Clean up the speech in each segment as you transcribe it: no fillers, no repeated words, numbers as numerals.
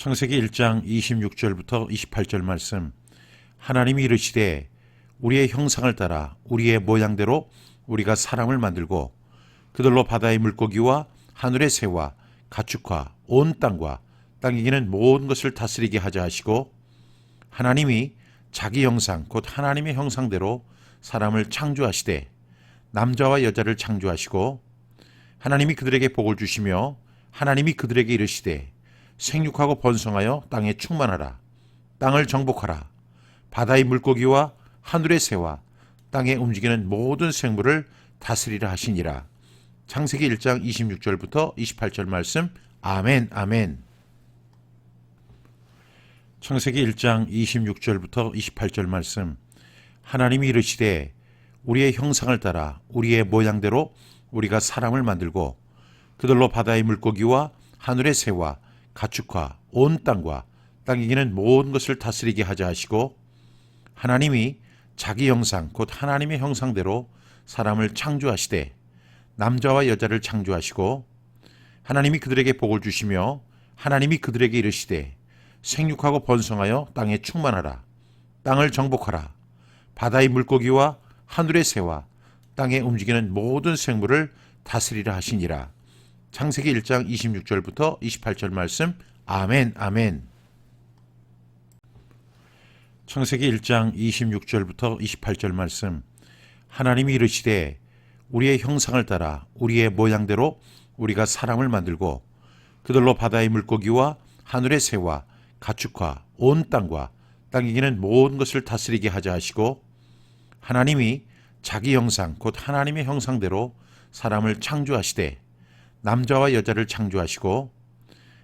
창세기 1장 26절부터 28절 말씀. 하나님이 이르시되 우리의 형상을 따라 우리의 모양대로 우리가 사람을 만들고 그들로 바다의 물고기와 하늘의 새와 가축과 온 땅과 땅에 기는 모든 것을 다스리게 하자 하시고, 하나님이 자기 형상 곧 하나님의 형상대로 사람을 창조하시되 남자와 여자를 창조하시고, 하나님이 그들에게 복을 주시며 하나님이 그들에게 이르시되 생육하고 번성하여 땅에 충만하라. 땅을 정복하라. 바다의 물고기와 하늘의 새와 땅에 움직이는 모든 생물을 다스리라 하시니라. 창세기 1장 26절부터 28절 말씀. 아멘, 아멘. 창세기 1장 26절부터 28절 말씀. 하나님이 이르시되 우리의 형상을 따라 우리의 모양대로 우리가 사람을 만들고 그들로 바다의 물고기와 하늘의 새와 가축과 온 땅과 땅에 기는 모든 것을 다스리게 하자 하시고, 하나님이 자기 형상 곧 하나님의 형상대로 사람을 창조하시되 남자와 여자를 창조하시고, 하나님이 그들에게 복을 주시며 하나님이 그들에게 이르시되 생육하고 번성하여 땅에 충만하라. 땅을 정복하라. 바다의 물고기와 하늘의 새와 땅에 움직이는 모든 생물을 다스리라 하시니라. 창세기 1장 26절부터 28절 말씀. 아멘, 아멘. 창세기 1장 26절부터 28절 말씀. 하나님이 이르시되 우리의 형상을 따라 우리의 모양대로 우리가 사람을 만들고 그들로 바다의 물고기와 하늘의 새와 가축과 온 땅과 땅에 기는 모든 것을 다스리게 하자 하시고, 하나님이 자기 형상 곧 하나님의 형상대로 사람을 창조하시되 남자와 여자를 창조하시고,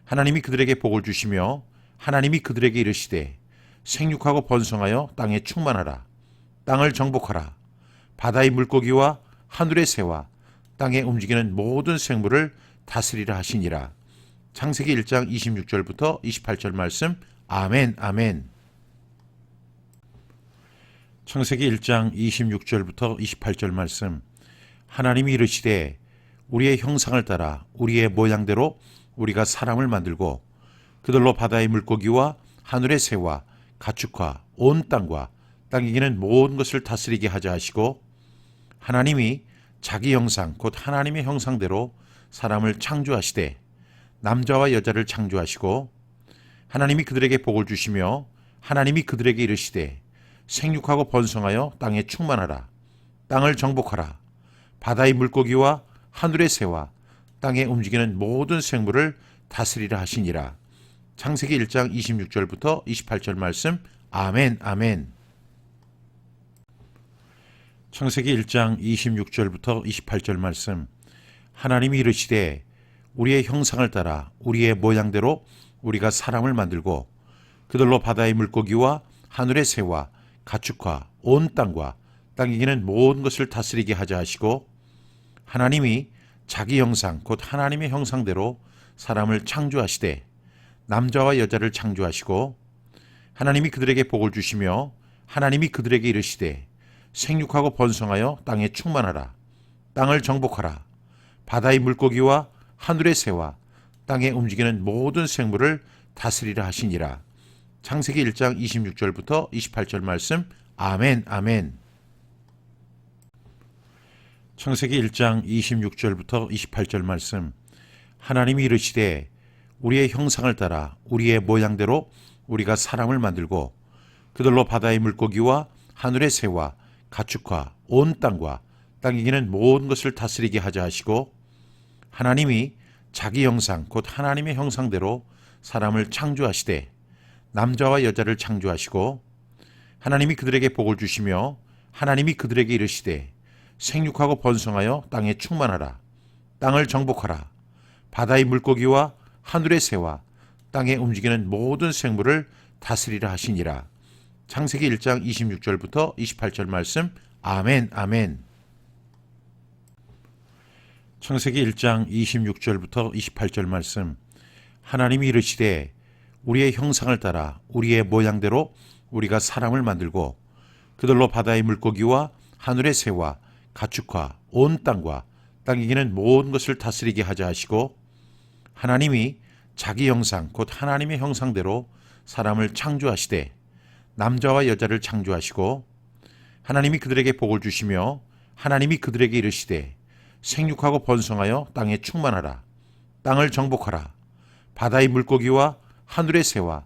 하나님이 그들에게 복을 주시며 하나님이 그들에게 이르시되 생육하고 번성하여 땅에 충만하라. 땅을 정복하라. 바다의 물고기와 하늘의 새와 땅에 움직이는 모든 생물을 다스리라 하시니라. 창세기 1장 26절부터 28절 말씀. 아멘, 아멘. 창세기 1장 26절부터 28절 말씀. 하나님이 이르시되 우리의 형상을 따라 우리의 모양대로 우리가 사람을 만들고 그들로 바다의 물고기와 하늘의 새와 가축과 온 땅과 땅에 기는 모든 것을 다스리게 하자 하시고, 하나님이 자기 형상 곧 하나님의 형상대로 사람을 창조하시되 남자와 여자를 창조하시고, 하나님이 그들에게 복을 주시며 하나님이 그들에게 이르시되 생육하고 번성하여 땅에 충만하라. 땅을 정복하라. 바다의 물고기와 하늘의 새와 땅에 움직이는 모든 생물을 다스리라 하시니라. 창세기 1장 26절부터 28절 말씀. 아멘, 아멘. 창세기 1장 26절부터 28절 말씀. 하나님이 이르시되 우리의 형상을 따라 우리의 모양대로 우리가 사람을 만들고 그들로 바다의 물고기와 하늘의 새와 가축과 온 땅과 땅에 기는 모든 것을 다스리게 하자 하시고, 하나님이 자기 형상 곧 하나님의 형상대로 사람을 창조하시되 남자와 여자를 창조하시고, 하나님이 그들에게 복을 주시며 하나님이 그들에게 이르시되 생육하고 번성하여 땅에 충만하라. 땅을 정복하라. 바다의 물고기와 하늘의 새와 땅에 움직이는 모든 생물을 다스리라 하시니라. 창세기 1장 26절부터 28절 말씀. 아멘, 아멘. 창세기 1장 26절부터 28절 말씀. 하나님이 이르시되 우리의 형상을 따라 우리의 모양대로 우리가 사람을 만들고 그들로 바다의 물고기와 하늘의 새와 가축과 온 땅과 땅에 기는 모든 것을 다스리게 하자 하시고, 하나님이 자기 형상 곧 하나님의 형상대로 사람을 창조하시되 남자와 여자를 창조하시고, 하나님이 그들에게 복을 주시며 하나님이 그들에게 이르시되 생육하고 번성하여 땅에 충만하라. 땅을 정복하라. 바다의 물고기와 하늘의 새와 땅에 움직이는 모든 생물을 다스리라 하시니라. 창세기 1장 26절부터 28절 말씀. 아멘, 아멘. 창세기 1장 26절부터 28절 말씀. 하나님이 이르시되 우리의 형상을 따라 우리의 모양대로 우리가 사람을 만들고 그들로 바다의 물고기와 하늘의 새와 가축과 온 땅과 땅에 기는 모든 것을 다스리게 하자 하시고, 하나님이 자기 형상 곧 하나님의 형상대로 사람을 창조하시되 남자와 여자를 창조하시고 하나님이 그들에게 복을 주시며 하나님이 그들에게 이르시되 생육하고 번성하여 땅에 충만하라. 땅을 정복하라. 바다의 물고기와 하늘의 새와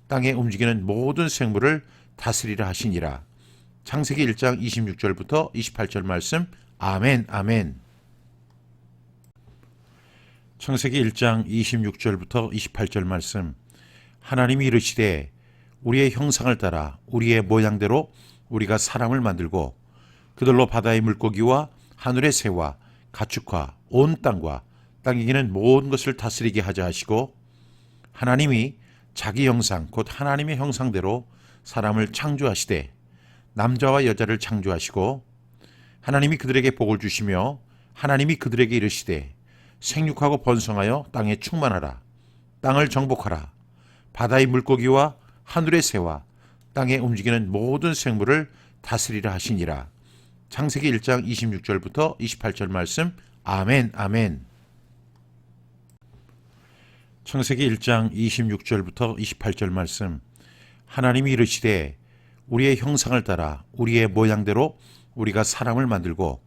땅에 움직이는 모든 생물을 다스리라 하시니라. 창세기 1장 26절부터 28절 말씀. 아멘, 아멘. 창세기 1장 26절부터 28절 말씀. 하나님이 이르시되 우리의 형상을 따라 우리의 모양대로 우리가 사람을 만들고 그들로 바다의 물고기와 하늘의 새와 가축과 온 땅과 땅에 기는 모든 것을 다스리게 하자 하시고 하나님이 자기 형상 곧 하나님의 형상대로 사람을 창조하시되 남자와 여자를 창조하시고 하나님이 그들에게 복을 주시며 하나님이 그들에게 이르시되 생육하고 번성하여 땅에 충만하라. 땅을 정복하라. 바다의 물고기와 하늘의 새와 땅에 움직이는 모든 생물을 다스리라 하시니라. 창세기 1장 26절부터 28절 말씀. 아멘, 아멘. 창세기 1장 26절부터 28절 말씀. 하나님이 이르시되 우리의 형상을 따라 우리의 모양대로 우리가 사람을 만들고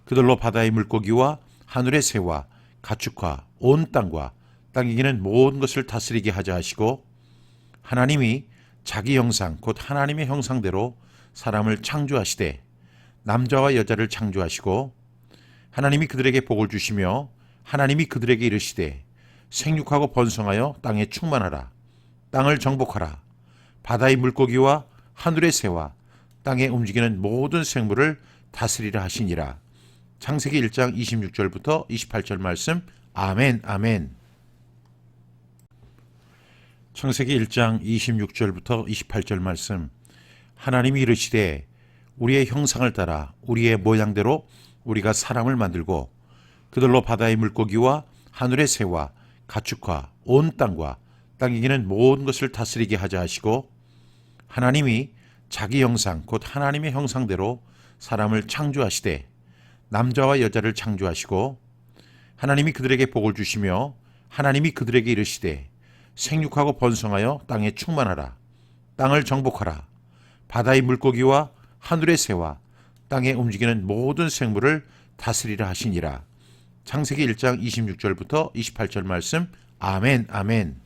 그들로 바다의 물고기와 하늘의 새와 가축과 온 땅과 땅에 기는 모든 것을 다스리게 하자 하시고 하나님이 자기 형상 곧 하나님의 형상대로 사람을 창조하시되 남자와 여자를 창조하시고 하나님이 그들에게 복을 주시며 하나님이 그들에게 이르시되 생육하고 번성하여 땅에 충만하라. 땅을 정복하라. 바다의 물고기와 하늘의 새와 땅에 움직이는 모든 생물을 다스리라 하시니라. 창세기 1장 26절부터 28절 말씀. 아멘, 아멘. 창세기 1장 26절부터 28절 말씀. 하나님이 이르시되 우리의 형상을 따라 우리의 모양대로 우리가 사람을 만들고 그들로 바다의 물고기와 하늘의 새와 가축과 온 땅과 땅에 기는 모든 것을 다스리게 하자 하시고 하나님이 자기 형상 곧 하나님의 형상대로 사람을 창조하시되 남자와 여자를 창조하시고 하나님이 그들에게 복을 주시며 하나님이 그들에게 이르시되 생육하고 번성하여 땅에 충만하라. 땅을 정복하라. 바다의 물고기와 하늘의 새와 땅에 움직이는 모든 생물을 다스리라 하시니라. 창세기 1장 26절부터 28절 말씀. 아멘, 아멘.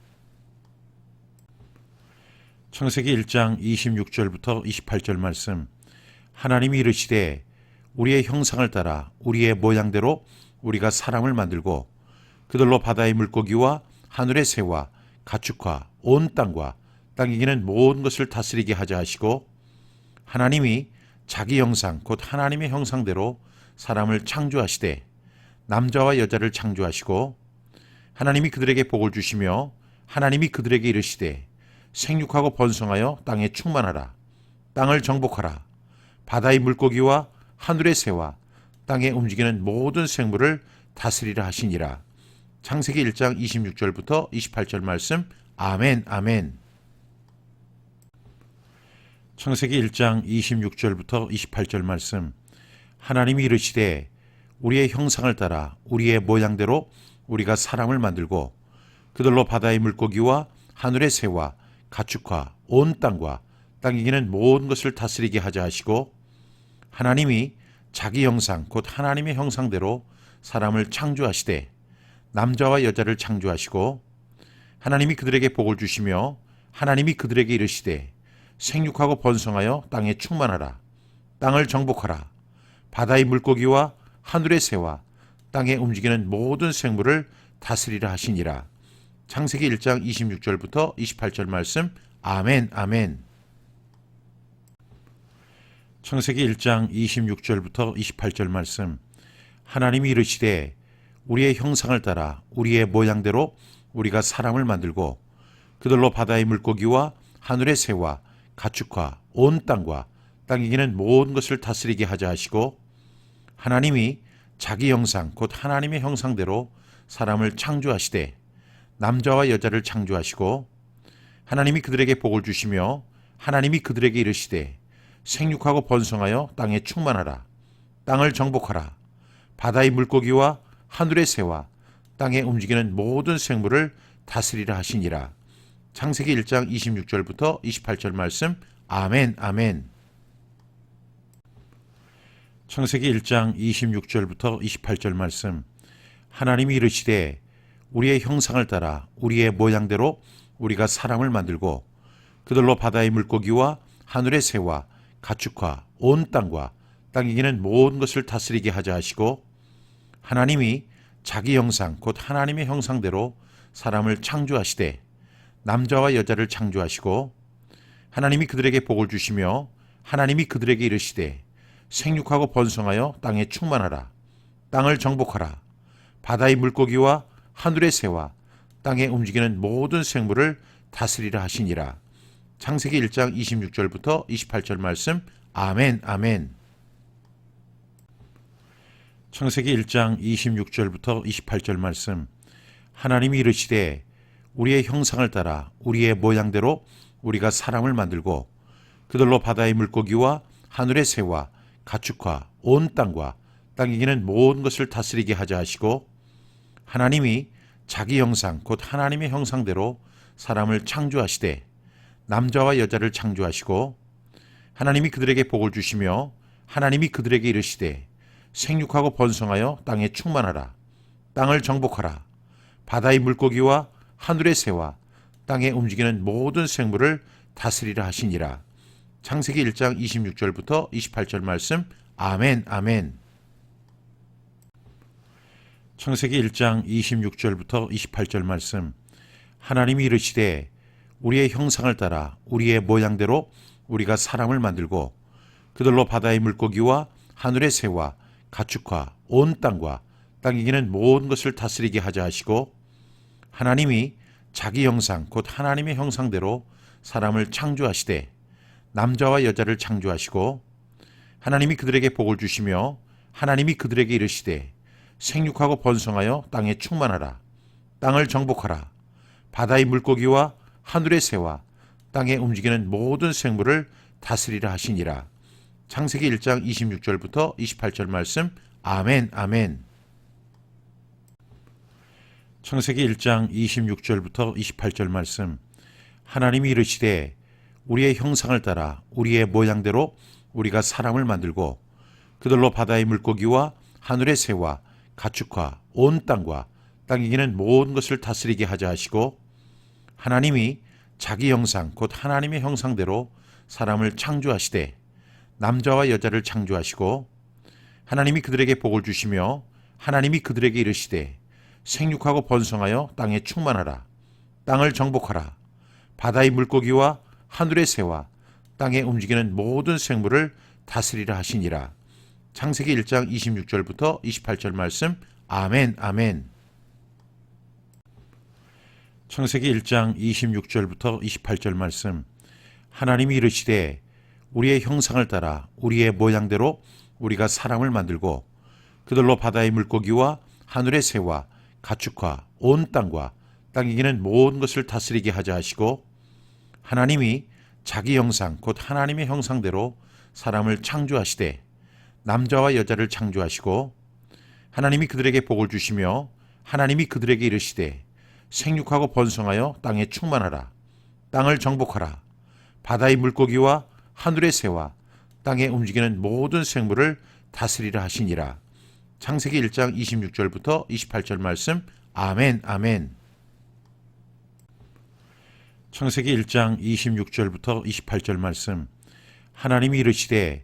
창세기 1장 26절부터 28절 말씀. 하나님이 이르시되 우리의 형상을 따라 우리의 모양대로 우리가 사람을 만들고 그들로 바다의 물고기와 하늘의 새와 가축과 온 땅과 땅에 기는 모든 것을 다스리게 하자 하시고 하나님이 자기 형상 곧 하나님의 형상대로 사람을 창조하시되 남자와 여자를 창조하시고 하나님이 그들에게 복을 주시며 하나님이 그들에게 이르시되 생육하고 번성하여 땅에 충만하라. 땅을 정복하라. 바다의 물고기와 하늘의 새와 땅에 움직이는 모든 생물을 다스리라 하시니라. 창세기 1장 26절부터 28절 말씀. 아멘, 아멘. 창세기 1장 26절부터 28절 말씀. 하나님이 이르시되 우리의 형상을 따라 우리의 모양대로 우리가 사람을 만들고 그들로 바다의 물고기와 하늘의 새와 가축과 온 땅과 땅에 기는 모든 것을 다스리게 하자 하시고 하나님이 자기 형상 곧 하나님의 형상대로 사람을 창조하시되 남자와 여자를 창조하시고 하나님이 그들에게 복을 주시며 하나님이 그들에게 이르시되 생육하고 번성하여 땅에 충만하라. 땅을 정복하라. 바다의 물고기와 하늘의 새와 땅에 움직이는 모든 생물을 다스리라 하시니라. 창세기 1장 26절부터 28절 말씀. 아멘, 아멘. 창세기 1장 26절부터 28절 말씀. 하나님이 이르시되 우리의 형상을 따라 우리의 모양대로 우리가 사람을 만들고 그들로 바다의 물고기와 하늘의 새와 가축과 온 땅과 땅에 기는 모든 것을 다스리게 하자 하시고 하나님이 자기 형상 곧 하나님의 형상대로 사람을 창조하시되 남자와 여자를 창조하시고 하나님이 그들에게 복을 주시며 하나님이 그들에게 이르시되 생육하고 번성하여 땅에 충만하라. 땅을 정복하라. 바다의 물고기와 하늘의 새와 땅에 움직이는 모든 생물을 다스리라 하시니라. 창세기 1장 26절부터 28절 말씀. 아멘, 아멘. 창세기 1장 26절부터 28절 말씀. 하나님이 이르시되 우리의 형상을 따라 우리의 모양대로 우리가 사람을 만들고 그들로 바다의 물고기와 하늘의 새와 가축과 온 땅과 땅에 기는 모든 것을 다스리게 하자 하시고, 하나님이 자기 형상 곧 하나님의 형상대로 사람을 창조하시되 남자와 여자를 창조하시고, 하나님이 그들에게 복을 주시며 하나님이 그들에게 이르시되 생육하고 번성하여 땅에 충만하라. 땅을 정복하라. 바다의 물고기와 하늘의 새와 땅에 움직이는 모든 생물을 다스리라 하시니라. 창세기 1장 26절부터 28절 말씀. 아멘, 아멘. 창세기 1장 26절부터 28절 말씀. 하나님이 이르시되 우리의 형상을 따라 우리의 모양대로 우리가 사람을 만들고 그들로 바다의 물고기와 하늘의 새와 가축과 온 땅과 땅에 기는 모든 것을 다스리게 하자 하시고, 하나님이 자기 형상 곧 하나님의 형상대로 사람을 창조하시되 남자와 여자를 창조하시고, 하나님이 그들에게 복을 주시며 하나님이 그들에게 이르시되 생육하고 번성하여 땅에 충만하라. 땅을 정복하라. 바다의 물고기와 하늘의 새와 땅에 움직이는 모든 생물을 다스리라 하시니라. 창세기 1장 26절부터 28절 말씀. 아멘, 아멘. 창세기 1장 26절부터 28절 말씀. 하나님이 이르시되 우리의 형상을 따라 우리의 모양대로 우리가 사람을 만들고 그들로 바다의 물고기와 하늘의 새와 가축과 온 땅과 땅에 기는 모든 것을 다스리게 하자 하시고, 하나님이 자기 형상 곧 하나님의 형상대로 사람을 창조하시되 남자와 여자를 창조하시고, 하나님이 그들에게 복을 주시며 하나님이 그들에게 이르시되 생육하고 번성하여 땅에 충만하라. 땅을 정복하라. 바다의 물고기와 하늘의 새와 땅에 움직이는 모든 생물을 다스리라 하시니라. 창세기 1장 26절부터 28절 말씀. 아멘, 아멘. 창세기 1장 26절부터 28절 말씀. 하나님이 이르시되 우리의 형상을 따라 우리의 모양대로 우리가 사람을 만들고 그들로 바다의 물고기와 하늘의 새와 가축과 온 땅과 땅에 기는 모든 것을 다스리게 하자 하시고, 하나님이 자기 형상 곧 하나님의 형상대로 사람을 창조하시되 남자와 여자를 창조하시고, 하나님이 그들에게 복을 주시며 하나님이 그들에게 이르시되 생육하고 번성하여 땅에 충만하라. 땅을 정복하라. 바다의 물고기와 하늘의 새와 땅에 움직이는 모든 생물을 다스리라 하시니라. 창세기 1장 26절부터 28절 말씀. 아멘, 아멘. 창세기 1장 26절부터 28절 말씀. 하나님이 이르시되 우리의 형상을 따라 우리의 모양대로 우리가 사람을 만들고 그들로 바다의 물고기와 하늘의 새와 가축과 온 땅과 땅에 기는 모든 것을 다스리게 하자 하시고, 하나님이 자기 형상 곧 하나님의 형상대로 사람을 창조하시되 남자와 여자를 창조하시고, 하나님이 그들에게 복을 주시며 하나님이 그들에게 이르시되 생육하고 번성하여 땅에 충만하라. 땅을 정복하라. 바다의 물고기와 하늘의 새와 땅에 움직이는 모든 생물을 다스리라 하시니라. 창세기 1장 26절부터 28절 말씀. 아멘, 아멘. 창세기 1장 26절부터 28절 말씀. 하나님이 이르시되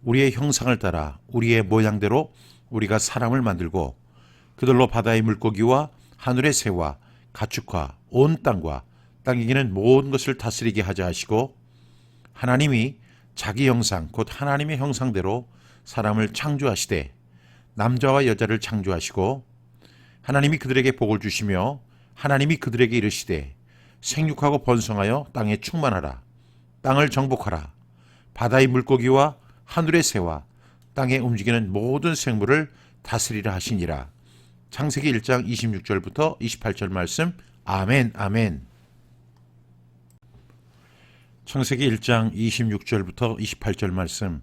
우리의 형상을 따라 우리의 모양대로 우리가 사람을 만들고 그들로 바다의 물고기와 하늘의 새와 가축과 온 땅과 땅에 기는 모든 것을 다스리게 하자 하시고, 하나님이 자기 형상 곧 하나님의 형상대로 사람을 창조하시되 남자와 여자를 창조하시고, 하나님이 그들에게 복을 주시며 하나님이 그들에게 이르시되 생육하고 번성하여 땅에 충만하라. 땅을 정복하라. 바다의 물고기와 하늘의 새와 땅에 움직이는 모든 생물을 다스리라 하시니라. 창세기 1장 26절부터 28절 말씀. 아멘, 아멘. 창세기 1장 26절부터 28절 말씀.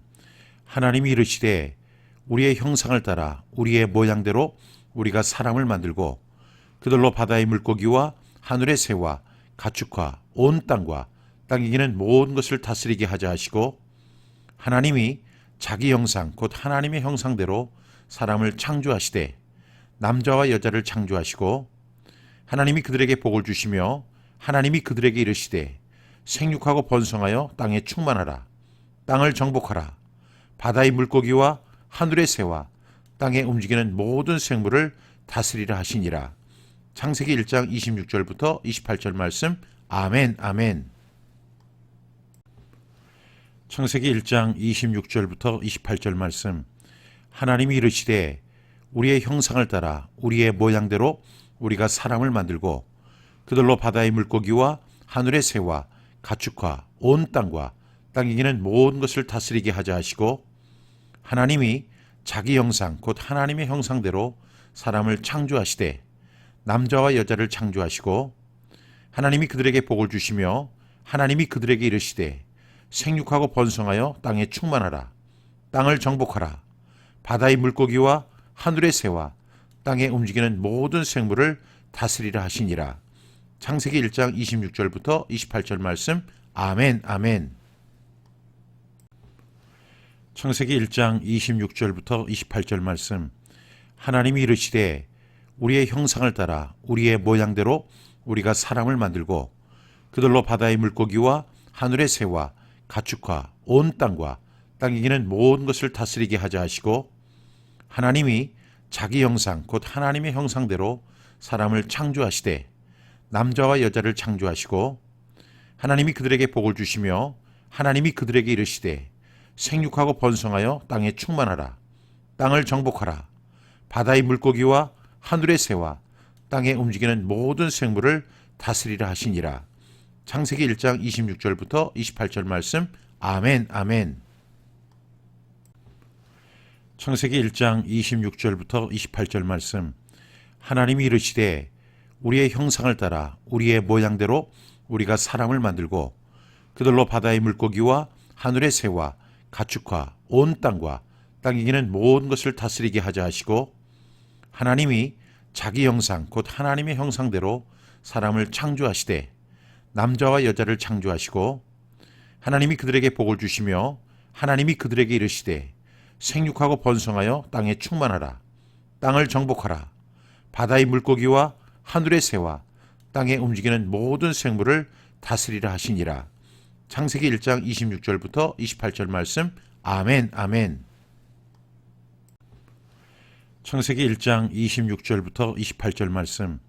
하나님이 이르시되 우리의 형상을 따라 우리의 모양대로 우리가 사람을 만들고 그들로 바다의 물고기와 하늘의 새와 가축과 온 땅과 땅에 기는 모든 것을 다스리게 하자 하시고 하나님이 자기 형상 곧 하나님의 형상대로 사람을 창조하시되 남자와 여자를 창조하시고 하나님이 그들에게 복을 주시며 하나님이 그들에게 이르시되 생육하고 번성하여 땅에 충만하라. 땅을 정복하라. 바다의 물고기와 하늘의 새와 땅에 움직이는 모든 생물을 다스리라 하시니라. 창세기 1장 26절부터 28절 말씀. 아멘 아멘. 창세기 1장 26절부터 28절 말씀. 하나님이 이르시되 우리의 형상을 따라 우리의 모양대로 우리가 사람을 만들고 그들로 바다의 물고기와 하늘의 새와 가축과 온 땅과 땅에 기는 모든 것을 다스리게 하자 하시고 하나님이 자기 형상 곧 하나님의 형상대로 사람을 창조하시되 남자와 여자를 창조하시고 하나님이 그들에게 복을 주시며 하나님이 그들에게 이르시되 생육하고 번성하여 땅에 충만하라. 땅을 정복하라. 바다의 물고기와 하늘의 새와 땅에 움직이는 모든 생물을 다스리라 하시니라. 창세기 1장 26절부터 28절 말씀. 아멘 아멘. 창세기 1장 26절부터 28절 말씀. 하나님이 이르시되 우리의 형상을 따라 우리의 모양대로 우리가 사람을 만들고 그들로 바다의 물고기와 하늘의 새와 가축과 온 땅과 땅에 기는 모든 것을 다스리게 하자 하시고 하나님이 자기 형상 곧 하나님의 형상대로 사람을 창조하시되 남자와 여자를 창조하시고 하나님이 그들에게 복을 주시며 하나님이 그들에게 이르시되 생육하고 번성하여 땅에 충만하라. 땅을 정복하라. 바다의 물고기와 하늘의 새와 땅에 움직이는 모든 생물을 다스리라 하시니라. 창세기 1장 26절부터 28절 말씀. 아멘 아멘. 창세기 1장 26절부터 28절 말씀. 하나님이 이르시되 우리의 형상을 따라 우리의 모양대로 우리가 사람을 만들고 그들로 바다의 물고기와 하늘의 새와 가축과 온 땅과 땅에 기는 모든 것을 다스리게 하자 하시고 하나님이 자기 형상 곧 하나님의 형상대로 사람을 창조하시되 남자와 여자를 창조하시고 하나님이 그들에게 복을 주시며 하나님이 그들에게 이르시되 생육하고 번성하여 땅에 충만하라. 땅을 정복하라. 바다의 물고기와 하늘의 새와 땅에 움직이는 모든 생물을 다스리라 하시니라. 창세기 1장 26절부터 28절 말씀. 아멘 아멘. 창세기 1장 26절부터 28절 말씀.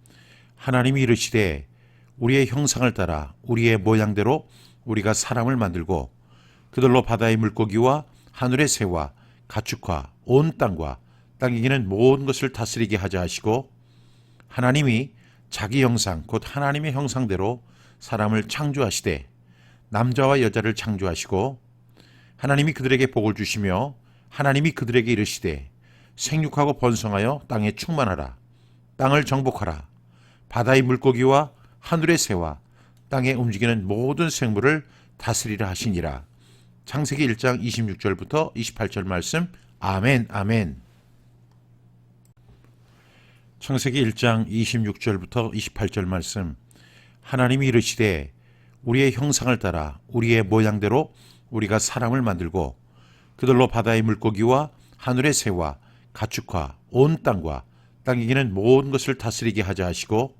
하나님이 이르시되 우리의 형상을 따라 우리의 모양대로 우리가 사람을 만들고 그들로 바다의 물고기와 하늘의 새와 가축과 온 땅과 땅에 기는 모든 것을 다스리게 하자 하시고 하나님이 자기 형상 곧 하나님의 형상대로 사람을 창조하시되 남자와 여자를 창조하시고 하나님이 그들에게 복을 주시며 하나님이 그들에게 이르시되 생육하고 번성하여 땅에 충만하라. 땅을 정복하라. 바다의 물고기와 하늘의 새와 땅에 움직이는 모든 생물을 다스리라 하시니라. 창세기 1장 26절부터 28절 말씀. 아멘 아멘. 창세기 1장 26절부터 28절 말씀. 하나님이 이르시되 우리의 형상을 따라 우리의 모양대로 우리가 사람을 만들고 그들로 바다의 물고기와 하늘의 새와 가축과 온 땅과 땅에 기는 모든 것을 다스리게 하자 하시고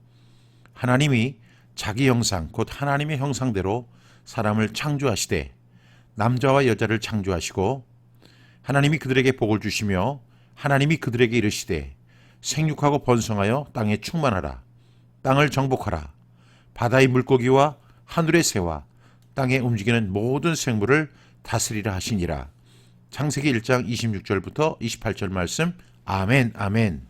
하나님이 자기 형상 곧 하나님의 형상대로 사람을 창조하시되 남자와 여자를 창조하시고 하나님이 그들에게 복을 주시며 하나님이 그들에게 이르시되 생육하고 번성하여 땅에 충만하라. 땅을 정복하라. 바다의 물고기와 하늘의 새와 땅에 움직이는 모든 생물을 다스리라 하시니라. 창세기 1장 26절부터 28절 말씀. 아멘 아멘.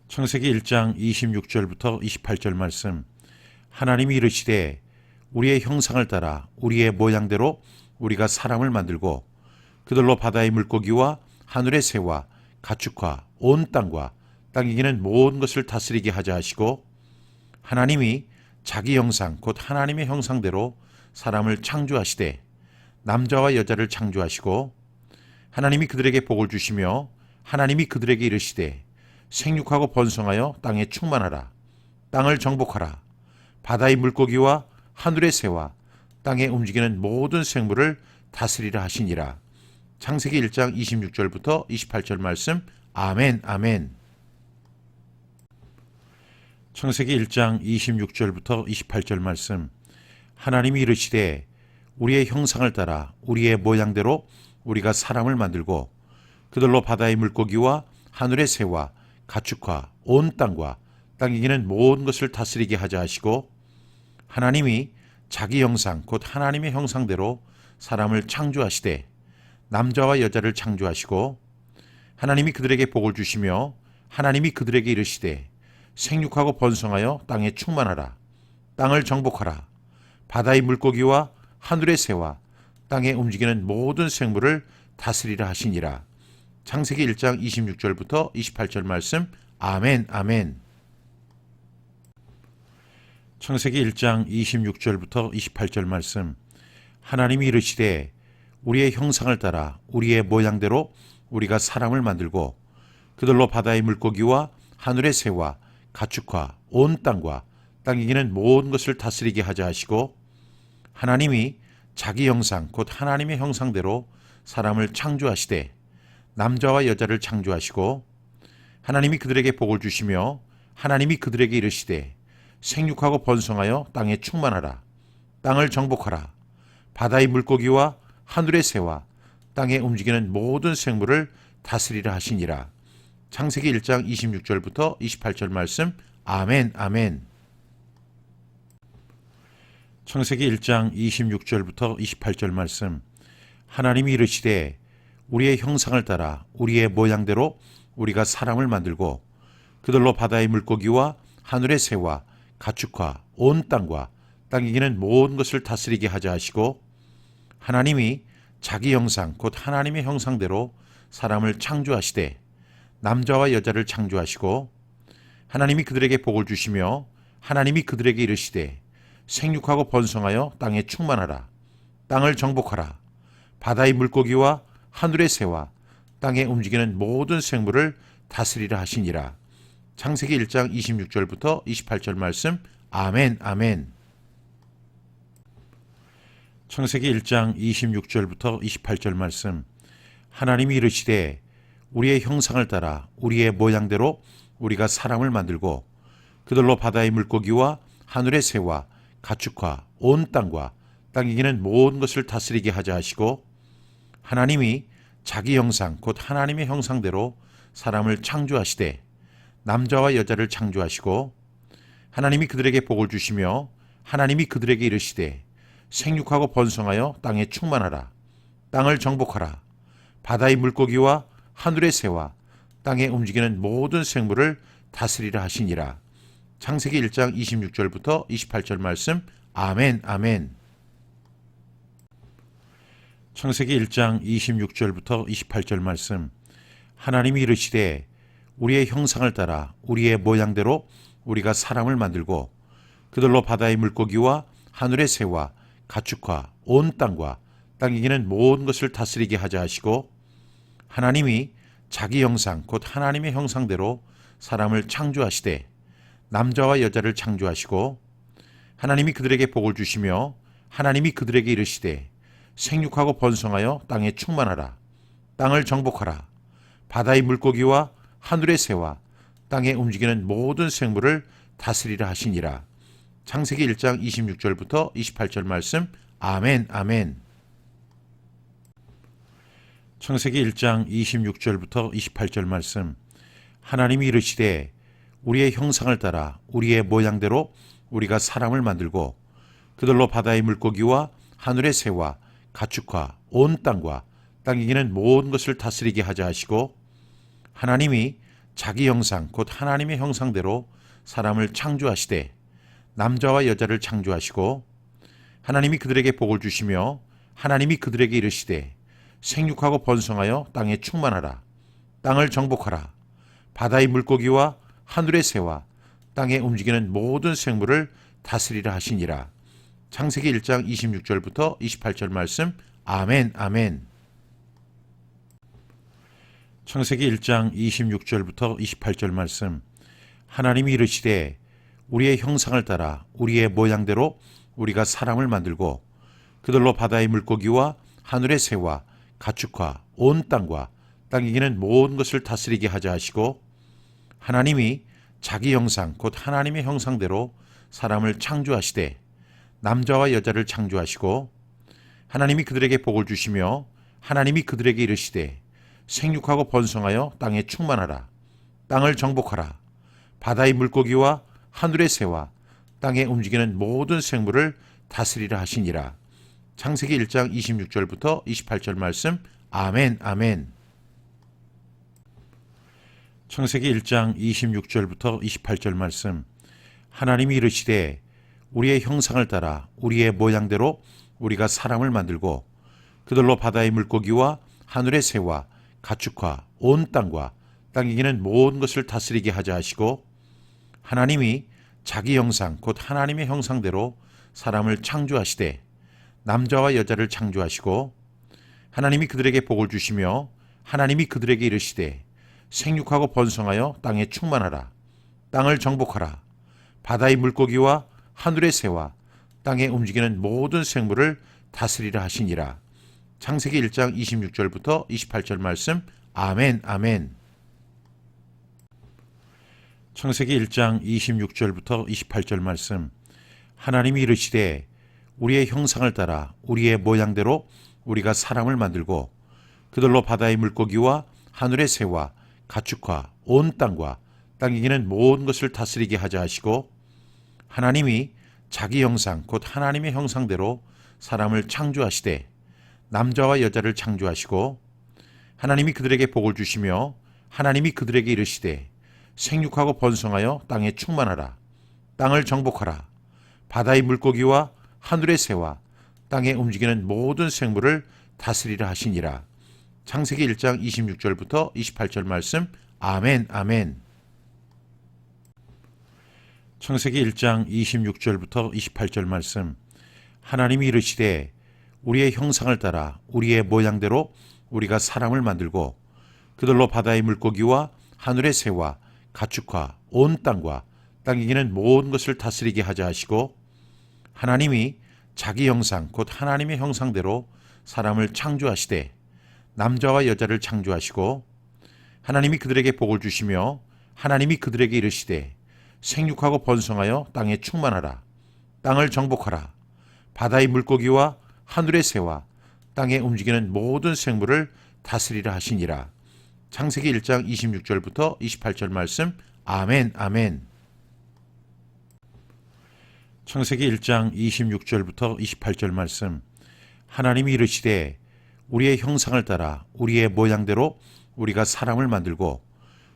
창세기 1장 26절부터 28절 말씀. 하나님이 이르시되 우리의 형상을 따라 우리의 모양대로 우리가 사람을 만들고 그들로 바다의 물고기와 하늘의 새와 가축과 온 땅과 땅에 기는 모든 것을 다스리게 하자 하시고 하나님이 자기 형상 곧 하나님의 형상대로 사람을 창조하시되 남자와 여자를 창조하시고 하나님이 그들에게 복을 주시며 하나님이 그들에게 이르시되 생육하고 번성하여 땅에 충만하라. 땅을 정복하라. 바다의 물고기와 하늘의 새와 땅에 움직이는 모든 생물을 다스리라 하시니라. 창세기 1장 26절부터 28절 말씀. 아멘, 아멘. 창세기 1장 26절부터 28절 말씀. 하나님이 이르시되 우리의 형상을 따라 우리의 모양대로 우리가 사람을 만들고 그들로 바다의 물고기와 하늘의 새와 가축과 온 땅과 땅에 기는 모든 것을 다스리게 하자 하시고, 하나님이 자기 형상 곧 하나님의 형상대로 사람을 창조하시되 남자와 여자를 창조하시고, 하나님이 그들에게 복을 주시며 하나님이 그들에게 이르시되 생육하고 번성하여 땅에 충만하라. 땅을 정복하라. 바다의 물고기와 하늘의 새와 땅에 움직이는 모든 생물을 다스리라 하시니라. 창세기 1장 26절부터 28절 말씀. 아멘, 아멘. 창세기 1장 26절부터 28절 말씀. 하나님이 이르시되 우리의 형상을 따라 우리의 모양대로 우리가 사람을 만들고 그들로 바다의 물고기와 하늘의 새와 가축과 온 땅과 땅에 기는 모든 것을 다스리게 하자 하시고, 하나님이 자기 형상 곧 하나님의 형상대로 사람을 창조하시되 남자와 여자를 창조하시고, 하나님이 그들에게 복을 주시며 하나님이 그들에게 이르시되 생육하고 번성하여 땅에 충만하라. 땅을 정복하라. 바다의 물고기와 하늘의 새와 땅에 움직이는 모든 생물을 다스리라 하시니라. 창세기 1장 26절부터 28절 말씀. 아멘, 아멘. 창세기 1장 26절부터 28절 말씀. 하나님이 이르시되 우리의 형상을 따라 우리의 모양대로 우리가 사람을 만들고 그들로 바다의 물고기와 하늘의 새와 가축과 온 땅과 땅에 기는 모든 것을 다스리게 하자 하시고, 하나님이 자기 형상 곧 하나님의 형상대로 사람을 창조하시되 남자와 여자를 창조하시고, 하나님이 그들에게 복을 주시며 하나님이 그들에게 이르시되 생육하고 번성하여 땅에 충만하라. 땅을 정복하라. 바다의 물고기와 하늘의 새와 땅에 움직이는 모든 생물을 다스리라 하시니라. 창세기 1장 26절부터 28절 말씀. 아멘, 아멘. 창세기 1장 26절부터 28절 말씀. 하나님이 이르시되 우리의 형상을 따라 우리의 모양대로 우리가 사람을 만들고 그들로 바다의 물고기와 하늘의 새와 가축과 온 땅과 땅에 기는 모든 것을 다스리게 하자 하시고, 하나님이 자기 형상 곧 하나님의 형상대로 사람을 창조하시되 남자와 여자를 창조하시고, 하나님이 그들에게 복을 주시며 하나님이 그들에게 이르시되 생육하고 번성하여 땅에 충만하라. 땅을 정복하라. 바다의 물고기와 하늘의 새와 땅에 움직이는 모든 생물을 다스리라 하시니라. 창세기 1장 26절부터 28절 말씀. 아멘, 아멘. 창세기 1장 26절부터 28절 말씀. 하나님이 이르시되 우리의 형상을 따라 우리의 모양대로 우리가 사람을 만들고 그들로 바다의 물고기와 하늘의 새와 가축과 온 땅과 땅에 기는 모든 것을 다스리게 하자 하시고, 하나님이 자기 형상 곧 하나님의 형상대로 사람을 창조하시되 남자와 여자를 창조하시고, 하나님이 그들에게 복을 주시며 하나님이 그들에게 이르시되 생육하고 번성하여 땅에 충만하라. 땅을 정복하라. 바다의 물고기와 하늘의 새와 땅에 움직이는 모든 생물을 다스리라 하시니라. 창세기 1장 26절부터 28절 말씀. 아멘, 아멘. 창세기 1장 26절부터 28절 말씀. 하나님이 이르시되 우리의 형상을 따라 우리의 모양대로 우리가 사람을 만들고 그들로 바다의 물고기와 하늘의 새와 가축과 온 땅과 땅에 기는 모든 것을 다스리게 하자 하시고, 하나님이 자기 형상 곧 하나님의 형상대로 사람을 창조하시되 남자와 여자를 창조하시고, 하나님이 그들에게 복을 주시며 하나님이 그들에게 이르시되 생육하고 번성하여 땅에 충만하라. 땅을 정복하라. 바다의 물고기와 하늘의 새와 땅에 움직이는 모든 생물을 다스리라 하시니라. 창세기 1장 26절부터 28절 말씀. 아멘, 아멘. 창세기 1장 26절부터 28절 말씀. 하나님이 이르시되 우리의 형상을 따라 우리의 모양대로 우리가 사람을 만들고 그들로 바다의 물고기와 하늘의 새와 가축과 온 땅과 땅에 기는 모든 것을 다스리게 하자 하시고, 하나님이 자기 형상 곧 하나님의 형상대로 사람을 창조하시되 남자와 여자를 창조하시고, 하나님이 그들에게 복을 주시며 하나님이 그들에게 이르시되 생육하고 번성하여 땅에 충만하라. 땅을 정복하라. 바다의 물고기와 하늘의 새와 땅에 움직이는 모든 생물을 다스리라 하시니라. 창세기 1장 26절부터 28절 말씀. 아멘, 아멘. 창세기 1장 26절부터 28절 말씀. 하나님이 이르시되 우리의 형상을 따라 우리의 모양대로 우리가 사람을 만들고 그들로 바다의 물고기와 하늘의 새와 가축과 온 땅과 땅에 기는 모든 것을 다스리게 하자 하시고, 하나님이 자기 형상 곧 하나님의 형상대로 사람을 창조하시되 남자와 여자를 창조하시고, 하나님이 그들에게 복을 주시며 하나님이 그들에게 이르시되 생육하고 번성하여 땅에 충만하라. 땅을 정복하라. 바다의 물고기와 하늘의 새와 땅에 움직이는 모든 생물을 다스리라 하시니라. 창세기 1장 26절부터 28절 말씀. 아멘, 아멘. 창세기 1장 26절부터 28절 말씀. 하나님이 이르시되 우리의 형상을 따라 우리의 모양대로 우리가 사람을 만들고 그들로 바다의 물고기와 하늘의 새와 가축과 온 땅과 땅에 기는 모든 것을 다스리게 하자 하시고, 하나님이 자기 형상 곧 하나님의 형상대로 사람을 창조하시되 남자와 여자를 창조하시고, 하나님이 그들에게 복을 주시며 하나님이 그들에게 이르시되 생육하고 번성하여 땅에 충만하라. 땅을 정복하라. 바다의 물고기와 하늘의 새와 땅에 움직이는 모든 생물을 다스리라 하시니라. 창세기 1장 26절부터 28절 말씀. 아멘, 아멘. 창세기 1장 26절부터 28절 말씀. 하나님이 이르시되 우리의 형상을 따라 우리의 모양대로 우리가 사람을 만들고 그들로 바다의 물고기와 하늘의 새와 가축과 온 땅과 땅에 기는 모든 것을 다스리게 하자 하시고, 하나님이 자기 형상 곧 하나님의 형상대로 사람을 창조하시되 남자와 여자를 창조하시고, 하나님이 그들에게 복을 주시며 하나님이 그들에게 이르시되 생육하고 번성하여 땅에 충만하라. 땅을 정복하라. 바다의 물고기와 하늘의 새와 땅에 움직이는 모든 생물을 다스리라 하시니라. 창세기 1장 26절부터 28절 말씀. 아멘, 아멘. 창세기 1장 26절부터 28절 말씀. 하나님이 이르시되 우리의 형상을 따라 우리의 모양대로 우리가 사람을 만들고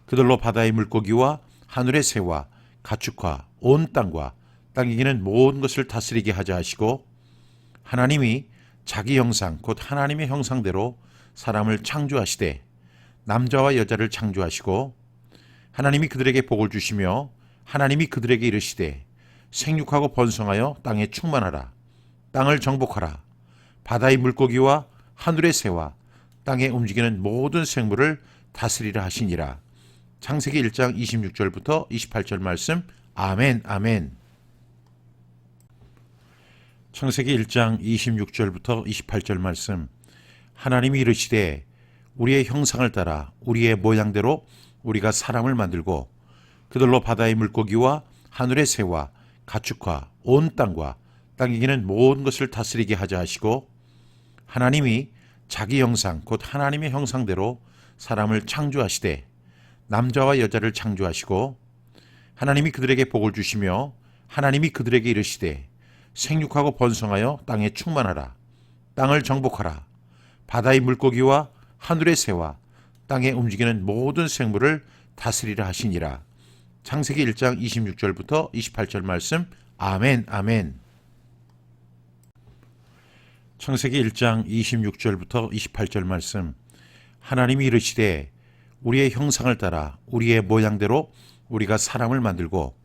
그들로 바다의 물고기와 하늘의 새와 가축과 온 땅과 땅에 기는 모든 것을 다스리게 하자 하시고, 하나님이 자기 형상 곧 하나님의 형상대로 사람을 창조하시되 남자와 여자를 창조하시고, 하나님이 그들에게 복을 주시며 하나님이 그들에게 이르시되 생육하고 번성하여 땅에 충만하라. 땅을 정복하라. 바다의 물고기와 하늘의 새와 땅에 움직이는 모든 생물을 다스리라 하시니라. 창세기 1장 26절부터 28절 말씀. 아멘, 아멘. 창세기 1장 26절부터 28절 말씀. 하나님이 이르시되 우리의 형상을 따라 우리의 모양대로 우리가 사람을 만들고 그들로 바다의 물고기와 하늘의 새와 가축과 온 땅과 땅에 기는 모든 것을 다스리게 하자 하시고, 하나님이 자기 형상 곧 하나님의 형상대로 사람을 창조하시되 남자와 여자를 창조하시고, 하나님이 그들에게 복을 주시며 하나님이 그들에게 이르시되 생육하고 번성하여 땅에 충만하라. 땅을 정복하라. 바다의 물고기와 하늘의 새와 땅에 움직이는 모든 생물을 다스리라 하시니라. 창세기 1장 26절부터 28절 말씀. 아멘, 아멘. 창세기 1장 26절부터 28절 말씀. 하나님이 이르시되 우리의 형상을 따라 우리의 모양대로 우리가 사람을 만들고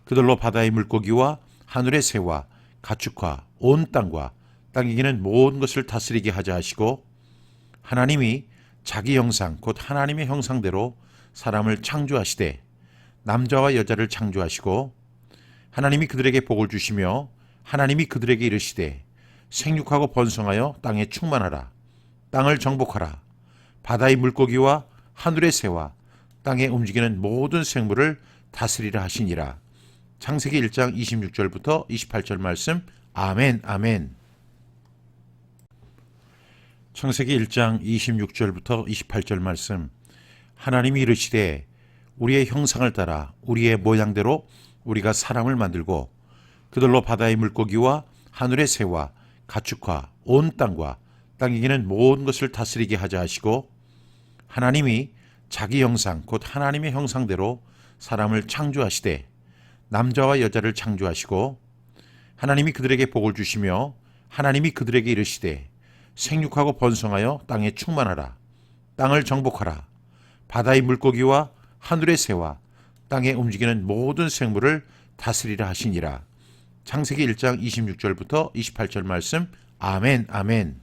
그들로 바다의 물고기와 하늘의 새와 가축과 온 땅과 땅에 기는 모든 것을 다스리게 하자 하시고, 하나님이 자기 형상 곧 하나님의 형상대로 사람을 창조하시되 남자와 여자를 창조하시고 하나님이 그들에게 복을 주시며 하나님이 그들에게 이르시되 생육하고 번성하여 땅에 충만하라. 땅을 정복하라. 바다의 물고기와 하늘의 새와 땅에 움직이는 모든 생물을 다스리라 하시니라. 창세기 1장 26절부터 28절 말씀. 아멘, 아멘. 창세기 1장 26절부터 28절 말씀. 하나님이 이르시되 우리의 형상을 따라 우리의 모양대로 우리가 사람을 만들고 그들로 바다의 물고기와 하늘의 새와 가축과 온 땅과 땅에 기는 모든 것을 다스리게 하자 하시고 하나님이 자기 형상 곧 하나님의 형상대로 사람을 창조하시되 남자와 여자를 창조하시고 하나님이 그들에게 복을 주시며 하나님이 그들에게 이르시되 생육하고 번성하여 땅에 충만하라. 땅을 정복하라. 바다의 물고기와 하늘의 새와 땅에 움직이는 모든 생물을 다스리라 하시니라. 창세기 1장 26절부터 28절 말씀. 아멘, 아멘.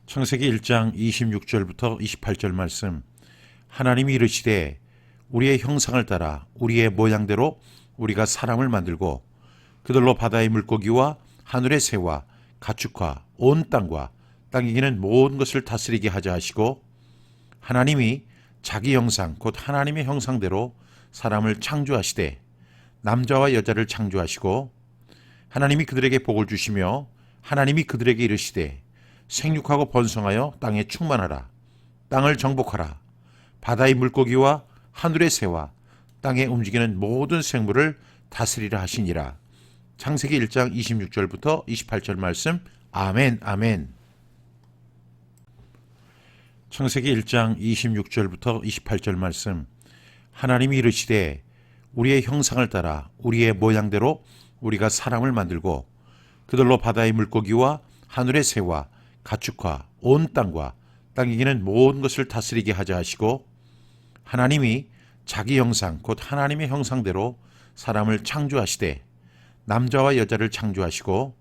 창세기 1장 26절부터 28절 말씀. 하나님이 이르시되 우리의 형상을 따라 우리의 모양대로 우리가 사람을 만들고 그들로 바다의 물고기와 하늘의 새와 가축과 온 땅과 땅에 기는 모든 것을 다스리게 하자 하시고 하나님이 자기 형상 곧 하나님의 형상대로 사람을 창조하시되 남자와 여자를 창조하시고 하나님이 그들에게 복을 주시며 하나님이 그들에게 이르시되 생육하고 번성하여 땅에 충만하라. 땅을 정복하라. 바다의 물고기와 하늘의 새와 땅에 움직이는 모든 생물을 다스리라 하시니라. 창세기 1장 26절부터 28절 말씀. 아멘, 아멘. 창세기 1장 26절부터 28절 말씀. 하나님이 이르시되 우리의 형상을 따라 우리의 모양대로 우리가 사람을 만들고 그들로 바다의 물고기와 하늘의 새와 가축과 온 땅과 땅에 기는 모든 것을 다스리게 하자 하시고 하나님이 자기 형상 곧 하나님의 형상대로 사람을 창조하시되 남자와 여자를 창조하시고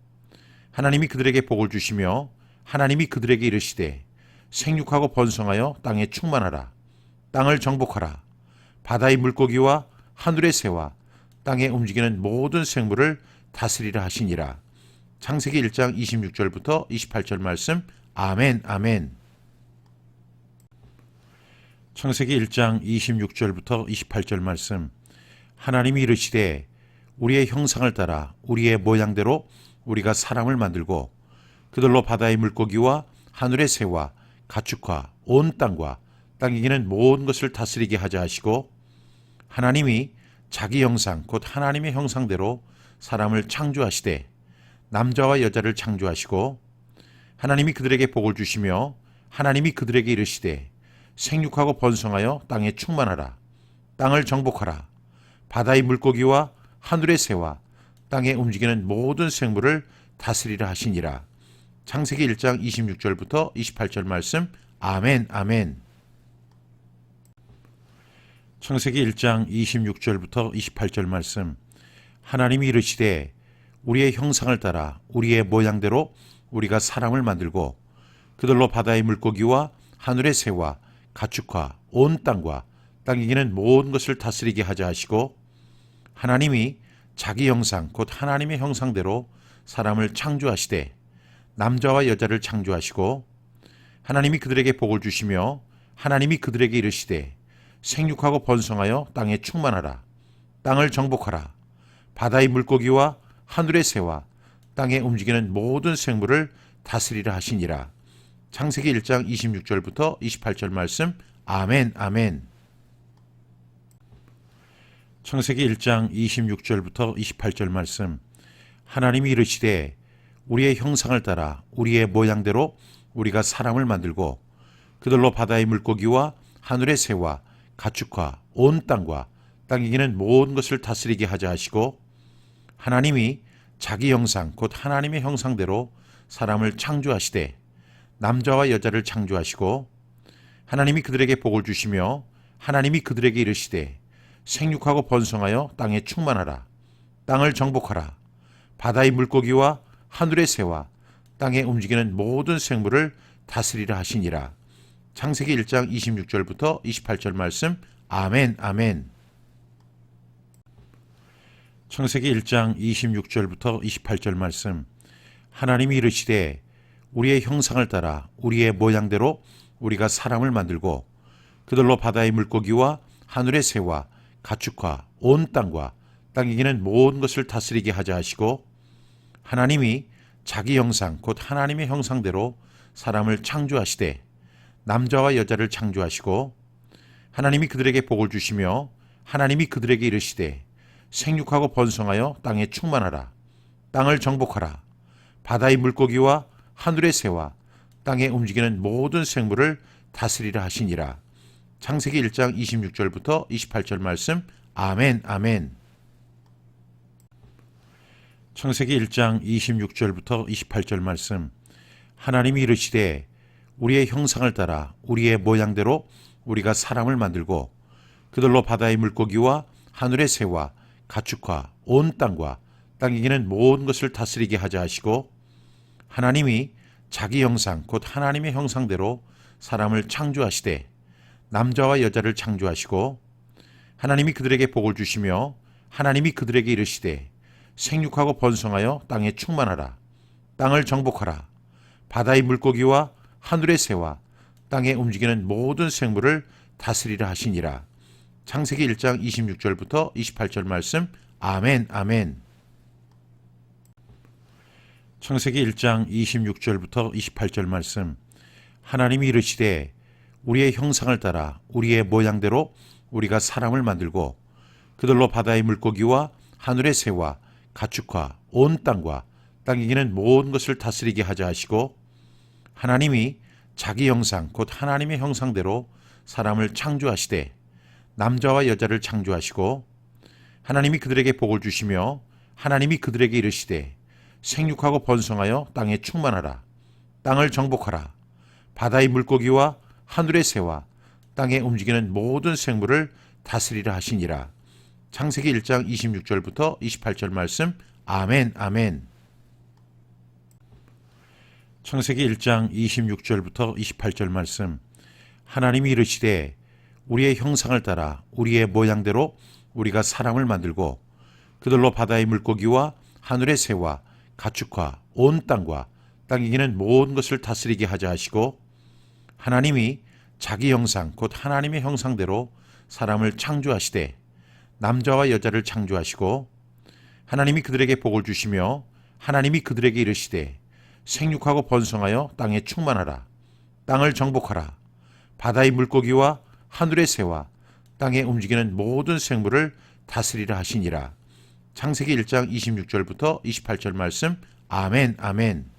하나님이 그들에게 복을 주시며 하나님이 그들에게 이르시되 생육하고 번성하여 땅에 충만하라. 땅을 정복하라. 바다의 물고기와 하늘의 새와 땅에 움직이는 모든 생물을 다스리라 하시니라. 창세기 1장 26절부터 28절 말씀. 아멘, 아멘. 창세기 1장 26절부터 28절 말씀. 하나님이 이르시되 우리의 형상을 따라 우리의 모양대로 우리가 사람을 만들고 그들로 바다의 물고기와 하늘의 새와 가축과 온 땅과 땅에 기는 모든 것을 다스리게 하자 하시고 하나님이 자기 형상 곧 하나님의 형상대로 사람을 창조하시되 남자와 여자를 창조하시고 하나님이 그들에게 복을 주시며 하나님이 그들에게 이르시되 생육하고 번성하여 땅에 충만하라. 땅을 정복하라. 바다의 물고기와 하늘의 새와 땅에 움직이는 모든 생물을 다스리라 하시니라. 창세기 1장 26절부터 28절 말씀. 아멘, 아멘. 창세기 1장 26절부터 28절 말씀. 하나님이 이르시되 우리의 형상을 따라 우리의 모양대로 우리가 사람을 만들고 그들로 바다의 물고기와 하늘의 새와 가축과 온 땅과 땅에 기는 모든 것을 다스리게 하자 하시고 하나님이 자기 형상 곧 하나님의 형상대로 사람을 창조하시되 남자와 여자를 창조하시고 하나님이 그들에게 복을 주시며 하나님이 그들에게 이르시되 생육하고 번성하여 땅에 충만하라. 땅을 정복하라. 바다의 물고기와 하늘의 새와 땅에 움직이는 모든 생물을 다스리라 하시니라. 창세기 1장 26절부터 28절 말씀. 아멘, 아멘. 창세기 1장 26절부터 28절 말씀. 하나님이 이르시되 우리의 형상을 따라 우리의 모양대로 우리가 사람을 만들고 그들로 바다의 물고기와 하늘의 새와 가축과 온 땅과 땅에 기는 모든 것을 다스리게 하자 하시고 하나님이 자기 형상 곧 하나님의 형상대로 사람을 창조하시되 남자와 여자를 창조하시고 하나님이 그들에게 복을 주시며 하나님이 그들에게 이르시되 생육하고 번성하여 땅에 충만하라. 땅을 정복하라. 바다의 물고기와 하늘의 새와 땅에 움직이는 모든 생물을 다스리라 하시니라. 창세기 1장 26절부터 28절 말씀. 아멘, 아멘. 창세기 1장 26절부터 28절 말씀. 하나님이 이르시되 우리의 형상을 따라 우리의 모양대로 우리가 사람을 만들고 그들로 바다의 물고기와 하늘의 새와 가축과 온 땅과 땅에 기는 모든 것을 다스리게 하자 하시고, 하나님이 자기 형상 곧 하나님의 형상대로 사람을 창조하시되 남자와 여자를 창조하시고, 하나님이 그들에게 복을 주시며 하나님이 그들에게 이르시되 생육하고 번성하여 땅에 충만하라. 땅을 정복하라. 바다의 물고기와 하늘의 새와 땅에 움직이는 모든 생물을 다스리라 하시니라. 창세기 1장 26절부터 28절 말씀. 아멘, 아멘. 창세기 1장 26절부터 28절 말씀. 하나님이 이르시되 우리의 형상을 따라 우리의 모양대로 우리가 사람을 만들고 그들로 바다의 물고기와 하늘의 새와 가축과 온 땅과 땅에 기는 모든 것을 다스리게 하자 하시고, 하나님이 자기 형상 곧 하나님의 형상대로 사람을 창조하시되 남자와 여자를 창조하시고, 하나님이 그들에게 복을 주시며 하나님이 그들에게 이르시되 생육하고 번성하여 땅에 충만하라. 땅을 정복하라. 바다의 물고기와 하늘의 새와 땅에 움직이는 모든 생물을 다스리라 하시니라. 창세기 1장 26절부터 28절 말씀. 아멘, 아멘. 창세기 1장 26절부터 28절 말씀. 하나님이 이르시되 우리의 형상을 따라 우리의 모양대로 우리가 사람을 만들고 그들로 바다의 물고기와 하늘의 새와 가축과 온 땅과 땅에 기는 모든 것을 다스리게 하자 하시고, 하나님이 자기 형상 곧 하나님의 형상대로 사람을 창조하시되 남자와 여자를 창조하시고, 하나님이 그들에게 복을 주시며 하나님이 그들에게 이르시되 생육하고 번성하여 땅에 충만하라. 땅을 정복하라. 바다의 물고기와 하늘의 새와 땅에 움직이는 모든 생물을 다스리라 하시니라. 창세기 1장 26절부터 28절 말씀. 아멘, 아멘. 창세기 1장 26절부터 28절 말씀. 하나님이 이르시되 우리의 형상을 따라 우리의 모양대로 우리가 사람을 만들고 그들로 바다의 물고기와 하늘의 새와 가축과 온 땅과 땅에 기는 모든 것을 다스리게 하자 하시고, 하나님이 자기 형상 곧 하나님의 형상대로 사람을 창조하시되 남자와 여자를 창조하시고, 하나님이 그들에게 복을 주시며 하나님이 그들에게 이르시되 생육하고 번성하여 땅에 충만하라. 땅을 정복하라. 바다의 물고기와 하늘의 새와 땅에 움직이는 모든 생물을 다스리라 하시니라. 창세기 1장 26절부터 28절 말씀. 아멘, 아멘.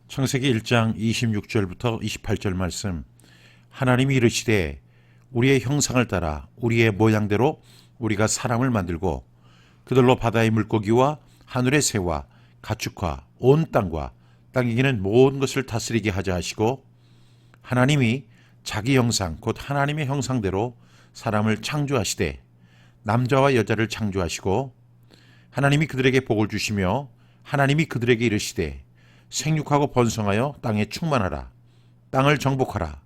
창세기 1장 26절부터 28절 말씀. 하나님이 이르시되 우리의 형상을 따라 우리의 모양대로 우리가 사람을 만들고 그들로 바다의 물고기와 하늘의 새와 가축과 온 땅과 땅에 기는 모든 것을 다스리게 하자 하시고, 하나님이 자기 형상 곧 하나님의 형상대로 사람을 창조하시되 남자와 여자를 창조하시고, 하나님이 그들에게 복을 주시며 하나님이 그들에게 이르시되 생육하고 번성하여 땅에 충만하라. 땅을 정복하라.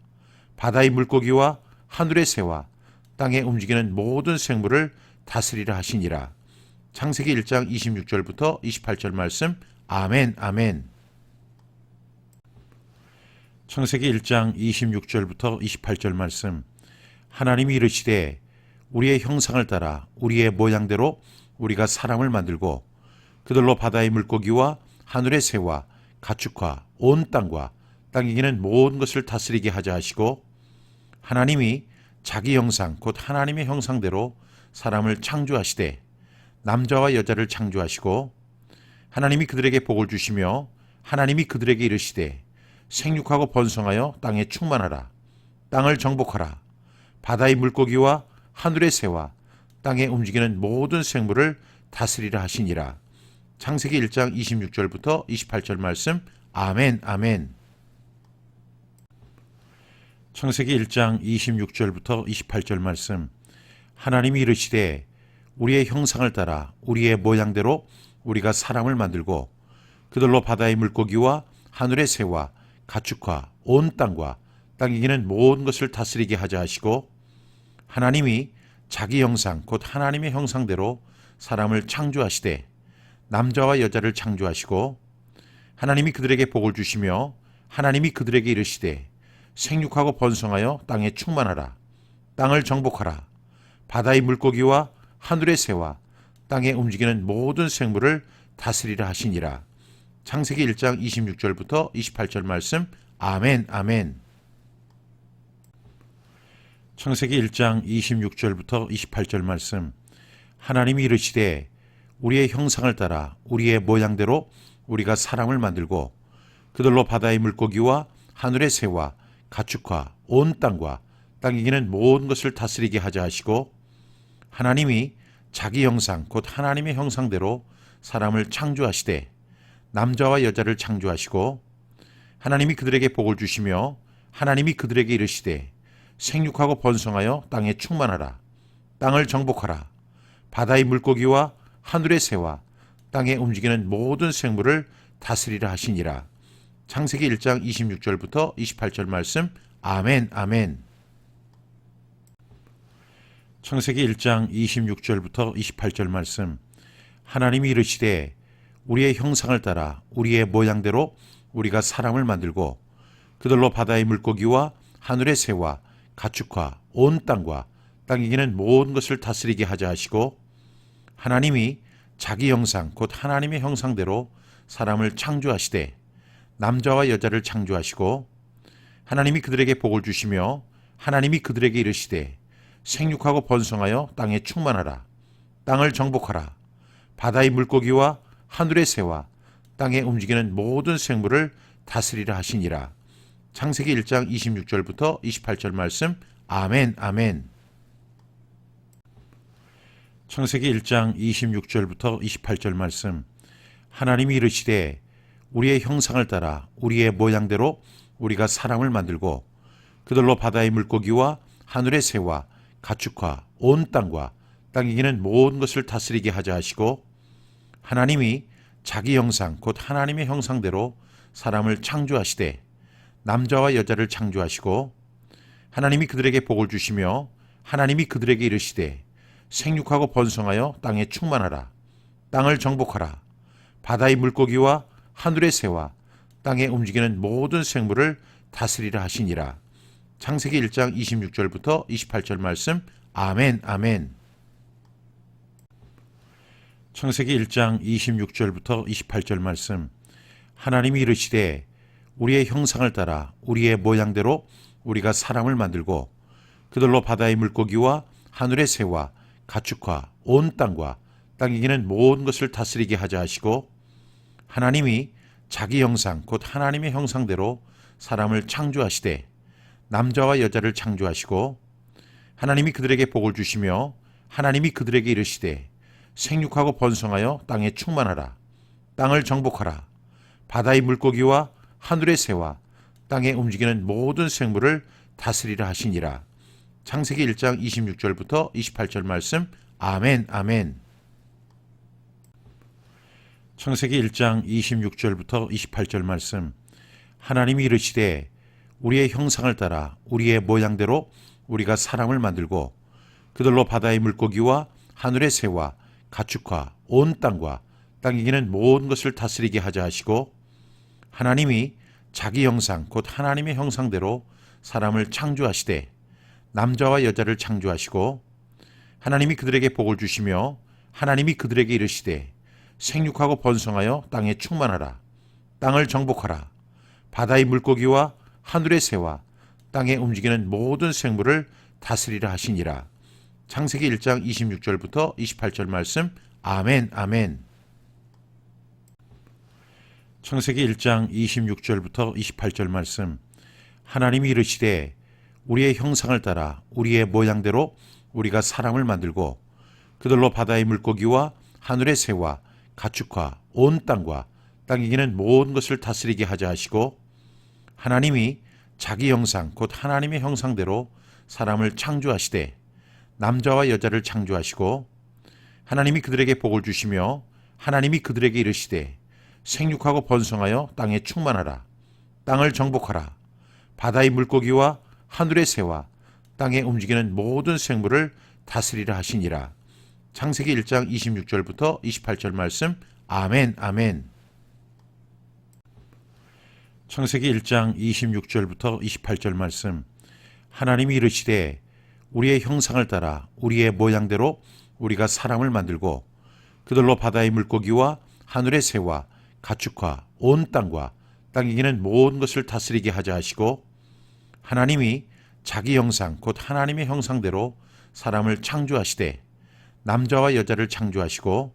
바다의 물고기와 하늘의 새와 땅에 움직이는 모든 생물을 다스리라 하시니라. 창세기 1장 26절부터 28절 말씀. 아멘, 아멘. 창세기 1장 26절부터 28절 말씀. 하나님이 이르시되 우리의 형상을 따라 우리의 모양대로 우리가 사람을 만들고 그들로 바다의 물고기와 하늘의 새와 가축과 온 땅과 땅에 기는 모든 것을 다스리게 하자 하시고, 하나님이 자기 형상 곧 하나님의 형상대로 사람을 창조하시되 남자와 여자를 창조하시고, 하나님이 그들에게 복을 주시며 하나님이 그들에게 이르시되 생육하고 번성하여 땅에 충만하라. 땅을 정복하라. 바다의 물고기와 하늘의 새와 땅에 움직이는 모든 생물을 다스리라 하시니라. 창세기 1장 26절부터 28절 말씀. 아멘, 아멘. 창세기 1장 26절부터 28절 말씀. 하나님이 이르시되 우리의 형상을 따라 우리의 모양대로 우리가 사람을 만들고 그들로 바다의 물고기와 하늘의 새와 가축과 온 땅과 땅에 기는 모든 것을 다스리게 하자 하시고 하나님이 자기 형상 곧 하나님의 형상대로 사람을 창조하시되 남자와 여자를 창조하시고 하나님이 그들에게 복을 주시며 하나님이 그들에게 이르시되 생육하고 번성하여 땅에 충만하라. 땅을 정복하라. 바다의 물고기와 하늘의 새와 땅에 움직이는 모든 생물을 다스리라 하시니라. 창세기 1장 26절부터 28절 말씀. 아멘 아멘. 창세기 1장 26절부터 28절 말씀. 하나님이 이르시되 우리의 형상을 따라 우리의 모양대로 우리가 사람을 만들고 그들로 바다의 물고기와 하늘의 새와 가축과 온 땅과 땅에 기는 모든 것을 다스리게 하자 하시고 하나님이 자기 형상 곧 하나님의 형상대로 사람을 창조하시되 남자와 여자를 창조하시고 하나님이 그들에게 복을 주시며 하나님이 그들에게 이르시되 생육하고 번성하여 땅에 충만하라. 땅을 정복하라. 바다의 물고기와 하늘의 새와 땅에 움직이는 모든 생물을 다스리라 하시니라. 창세기 1장 26절부터 28절 말씀. 아멘 아멘. 창세기 1장 26절부터 28절 말씀. 하나님이 이르시되 우리의 형상을 따라 우리의 모양대로 우리가 사람을 만들고 그들로 바다의 물고기와 하늘의 새와 가축과 온 땅과 땅에 기는 모든 것을 다스리게 하자 하시고 하나님이 자기 형상 곧 하나님의 형상대로 사람을 창조하시되 남자와 여자를 창조하시고 하나님이 그들에게 복을 주시며 하나님이 그들에게 이르시되 생육하고 번성하여 땅에 충만하라. 땅을 정복하라. 바다의 물고기와 하늘의 새와 땅에 움직이는 모든 생물을 다스리라 하시니라. 창세기 1장 26절부터 28절 말씀. 아멘 아멘. 창세기 1장 26절부터 28절 말씀. 하나님이 이르시되 우리의 형상을 따라 우리의 모양대로 우리가 사람을 만들고 그들로 바다의 물고기와 하늘의 새와 가축과 온 땅과 땅에 기는 모든 것을 다스리게 하자 하시고 하나님이 자기 형상 곧 하나님의 형상대로 사람을 창조하시되 남자와 여자를 창조하시고 하나님이 그들에게 복을 주시며 하나님이 그들에게 이르시되 생육하고 번성하여 땅에 충만하라. 땅을 정복하라. 바다의 물고기와 하늘의 새와 땅에 움직이는 모든 생물을 다스리라 하시니라. 창세기 1장 26절부터 28절 말씀. 아멘 아멘. 창세기 1장 26절부터 28절 말씀. 하나님이 이르시되 우리의 형상을 따라 우리의 모양대로 우리가 사람을 만들고 그들로 바다의 물고기와 하늘의 새와 가축과 온 땅과 땅에 기는 모든 것을 다스리게 하자 하시고 하나님이 자기 형상 곧 하나님의 형상대로 사람을 창조하시되 남자와 여자를 창조하시고 하나님이 그들에게 복을 주시며 하나님이 그들에게 이르시되 생육하고 번성하여 땅에 충만하라. 땅을 정복하라. 바다의 물고기와 하늘의 새와 땅에 움직이는 모든 생물을 다스리라 하시니라. 창세기 1장 26절부터 28절 말씀. 아멘 아멘. 창세기 1장 26절부터 28절 말씀. 하나님이 이르시되 우리의 형상을 따라 우리의 모양대로 우리가 사람을 만들고 그들로 바다의 물고기와 하늘의 새와 가축과 온 땅과 땅에 기는 모든 것을 다스리게 하자 하시고 하나님이 자기 형상 곧 하나님의 형상대로 사람을 창조하시되 남자와 여자를 창조하시고 하나님이 그들에게 복을 주시며 하나님이 그들에게 이르시되 생육하고 번성하여 땅에 충만하라. 땅을 정복하라. 바다의 물고기와 하늘의 새와 땅에 움직이는 모든 생물을 다스리라 하시니라. 창세기 1장 26절부터 28절 말씀. 아멘 아멘. 창세기 1장 26절부터 28절 말씀. 하나님이 이르시되 우리의 형상을 따라 우리의 모양대로 우리가 사람을 만들고 그들로 바다의 물고기와 하늘의 새와 가축과 온 땅과 땅에 기는 모든 것을 다스리게 하자 하시고 하나님이 자기 형상 곧 하나님의 형상대로 사람을 창조하시되 남자와 여자를 창조하시고 하나님이 그들에게 복을 주시며 하나님이 그들에게 이르시되 생육하고 번성하여 땅에 충만하라. 땅을 정복하라. 바다의 물고기와 하늘의 새와 땅에 움직이는 모든 생물을 다스리라 하시니라. 창세기 1장 26절부터 28절 말씀. 아멘, 아멘. 창세기 1장 26절부터 28절 말씀. 하나님이 이르시되 우리의 형상을 따라 우리의 모양대로 우리가 사람을 만들고 그들로 바다의 물고기와 하늘의 새와 가축과 온 땅과 땅에 기는 모든 것을 다스리게 하자 하시고, 하나님이 자기 형상 곧 하나님의 형상대로 사람을 창조하시되 남자와 여자를 창조하시고,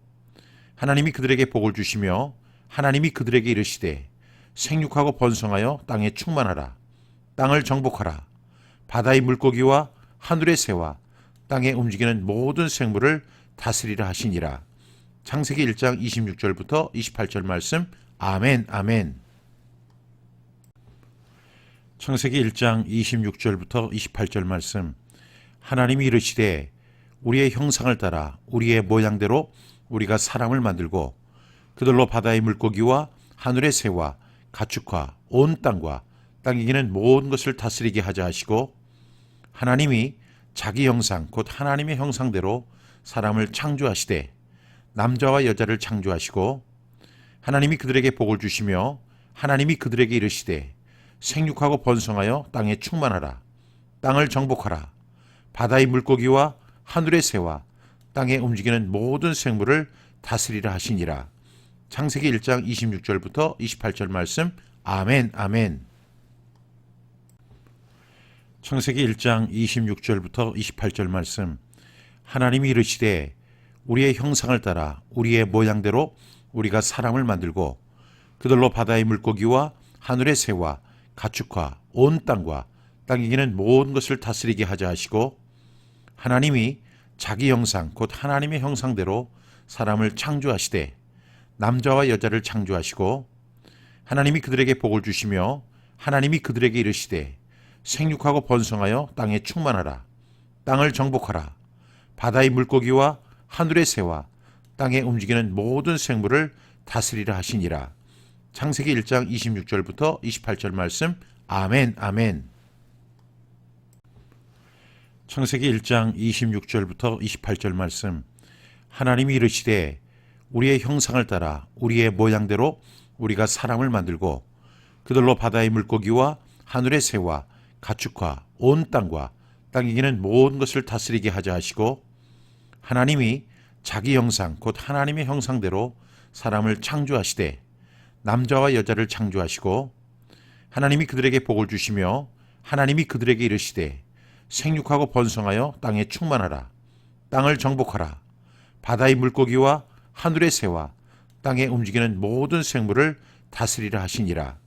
하나님이 그들에게 복을 주시며 하나님이 그들에게 이르시되 생육하고 번성하여 땅에 충만하라. 땅을 정복하라. 바다의 물고기와 하늘의 새와 땅에 움직이는 모든 생물을 다스리라 하시니라. 창세기 1장 26절부터 28절 말씀. 아멘, 아멘. 창세기 1장 26절부터 28절 말씀. 하나님이 이르시되 우리의 형상을 따라 우리의 모양대로 우리가 사람을 만들고 그들로 바다의 물고기와 하늘의 새와 가축과 온 땅과 땅에 기는 모든 것을 다스리게 하자 하시고, 하나님이 자기 형상 곧 하나님의 형상대로 사람을 창조하시되 남자와 여자를 창조하시고, 하나님이 그들에게 복을 주시며 하나님이 그들에게 이르시되 생육하고 번성하여 땅에 충만하라. 땅을 정복하라. 바다의 물고기와 하늘의 새와 땅에 움직이는 모든 생물을 다스리라 하시니라. 창세기 1장 26절부터 28절 말씀. 아멘, 아멘. 창세기 1장 26절부터 28절 말씀. 하나님이 이르시되 우리의 형상을 따라 우리의 모양대로 우리가 사람을 만들고 그들로 바다의 물고기와 하늘의 새와 가축과 온 땅과 땅에 기는 모든 것을 다스리게 하자 하시고, 하나님이 자기 형상 곧 하나님의 형상대로 사람을 창조하시되 남자와 여자를 창조하시고, 하나님이 그들에게 복을 주시며 하나님이 그들에게 이르시되 생육하고 번성하여 땅에 충만하라. 땅을 정복하라. 바다의 물고기와 하늘의 새와 땅에 움직이는 모든 생물을 다스리라 하시니라. 창세기 1장 26절부터 28절 말씀. 아멘, 아멘. 창세기 1장 26절부터 28절 말씀. 하나님이 이르시되 우리의 형상을 따라 우리의 모양대로 우리가 사람을 만들고 그들로 바다의 물고기와 하늘의 새와 가축과 온 땅과 땅에 기는 모든 것을 다스리게 하자 하시고, 하나님이 자기 형상 곧 하나님의 형상대로 사람을 창조하시되 남자와 여자를 창조하시고, 하나님이 그들에게 복을 주시며 하나님이 그들에게 이르시되 생육하고 번성하여 땅에 충만하라. 땅을 정복하라. 바다의 물고기와 하늘의 새와 땅에 움직이는 모든 생물을 다스리라 하시니라.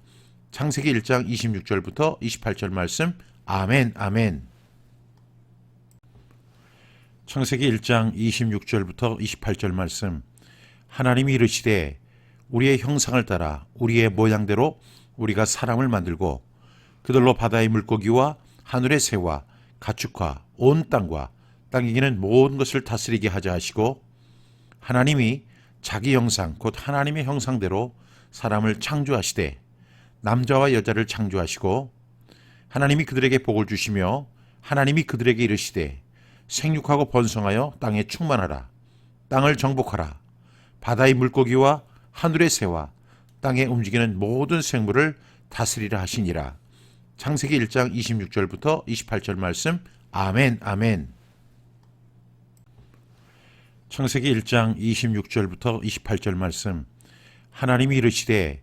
창세기 1장 26절부터 28절 말씀. 아멘, 아멘. 창세기 1장 26절부터 28절 말씀. 하나님이 이르시되 우리의 형상을 따라 우리의 모양대로 우리가 사람을 만들고 그들로 바다의 물고기와 하늘의 새와 가축과 온 땅과 땅에 기는 모든 것을 다스리게 하자 하시고, 하나님이 자기 형상 곧 하나님의 형상대로 사람을 창조하시되 남자와 여자를 창조하시고, 하나님이 그들에게 복을 주시며 하나님이 그들에게 이르시되 생육하고 번성하여 땅에 충만하라. 땅을 정복하라. 바다의 물고기와 하늘의 새와 땅에 움직이는 모든 생물을 다스리라 하시니라. 창세기 1장 26절부터 28절 말씀. 아멘, 아멘. 창세기 1장 26절부터 28절 말씀. 하나님이 이르시되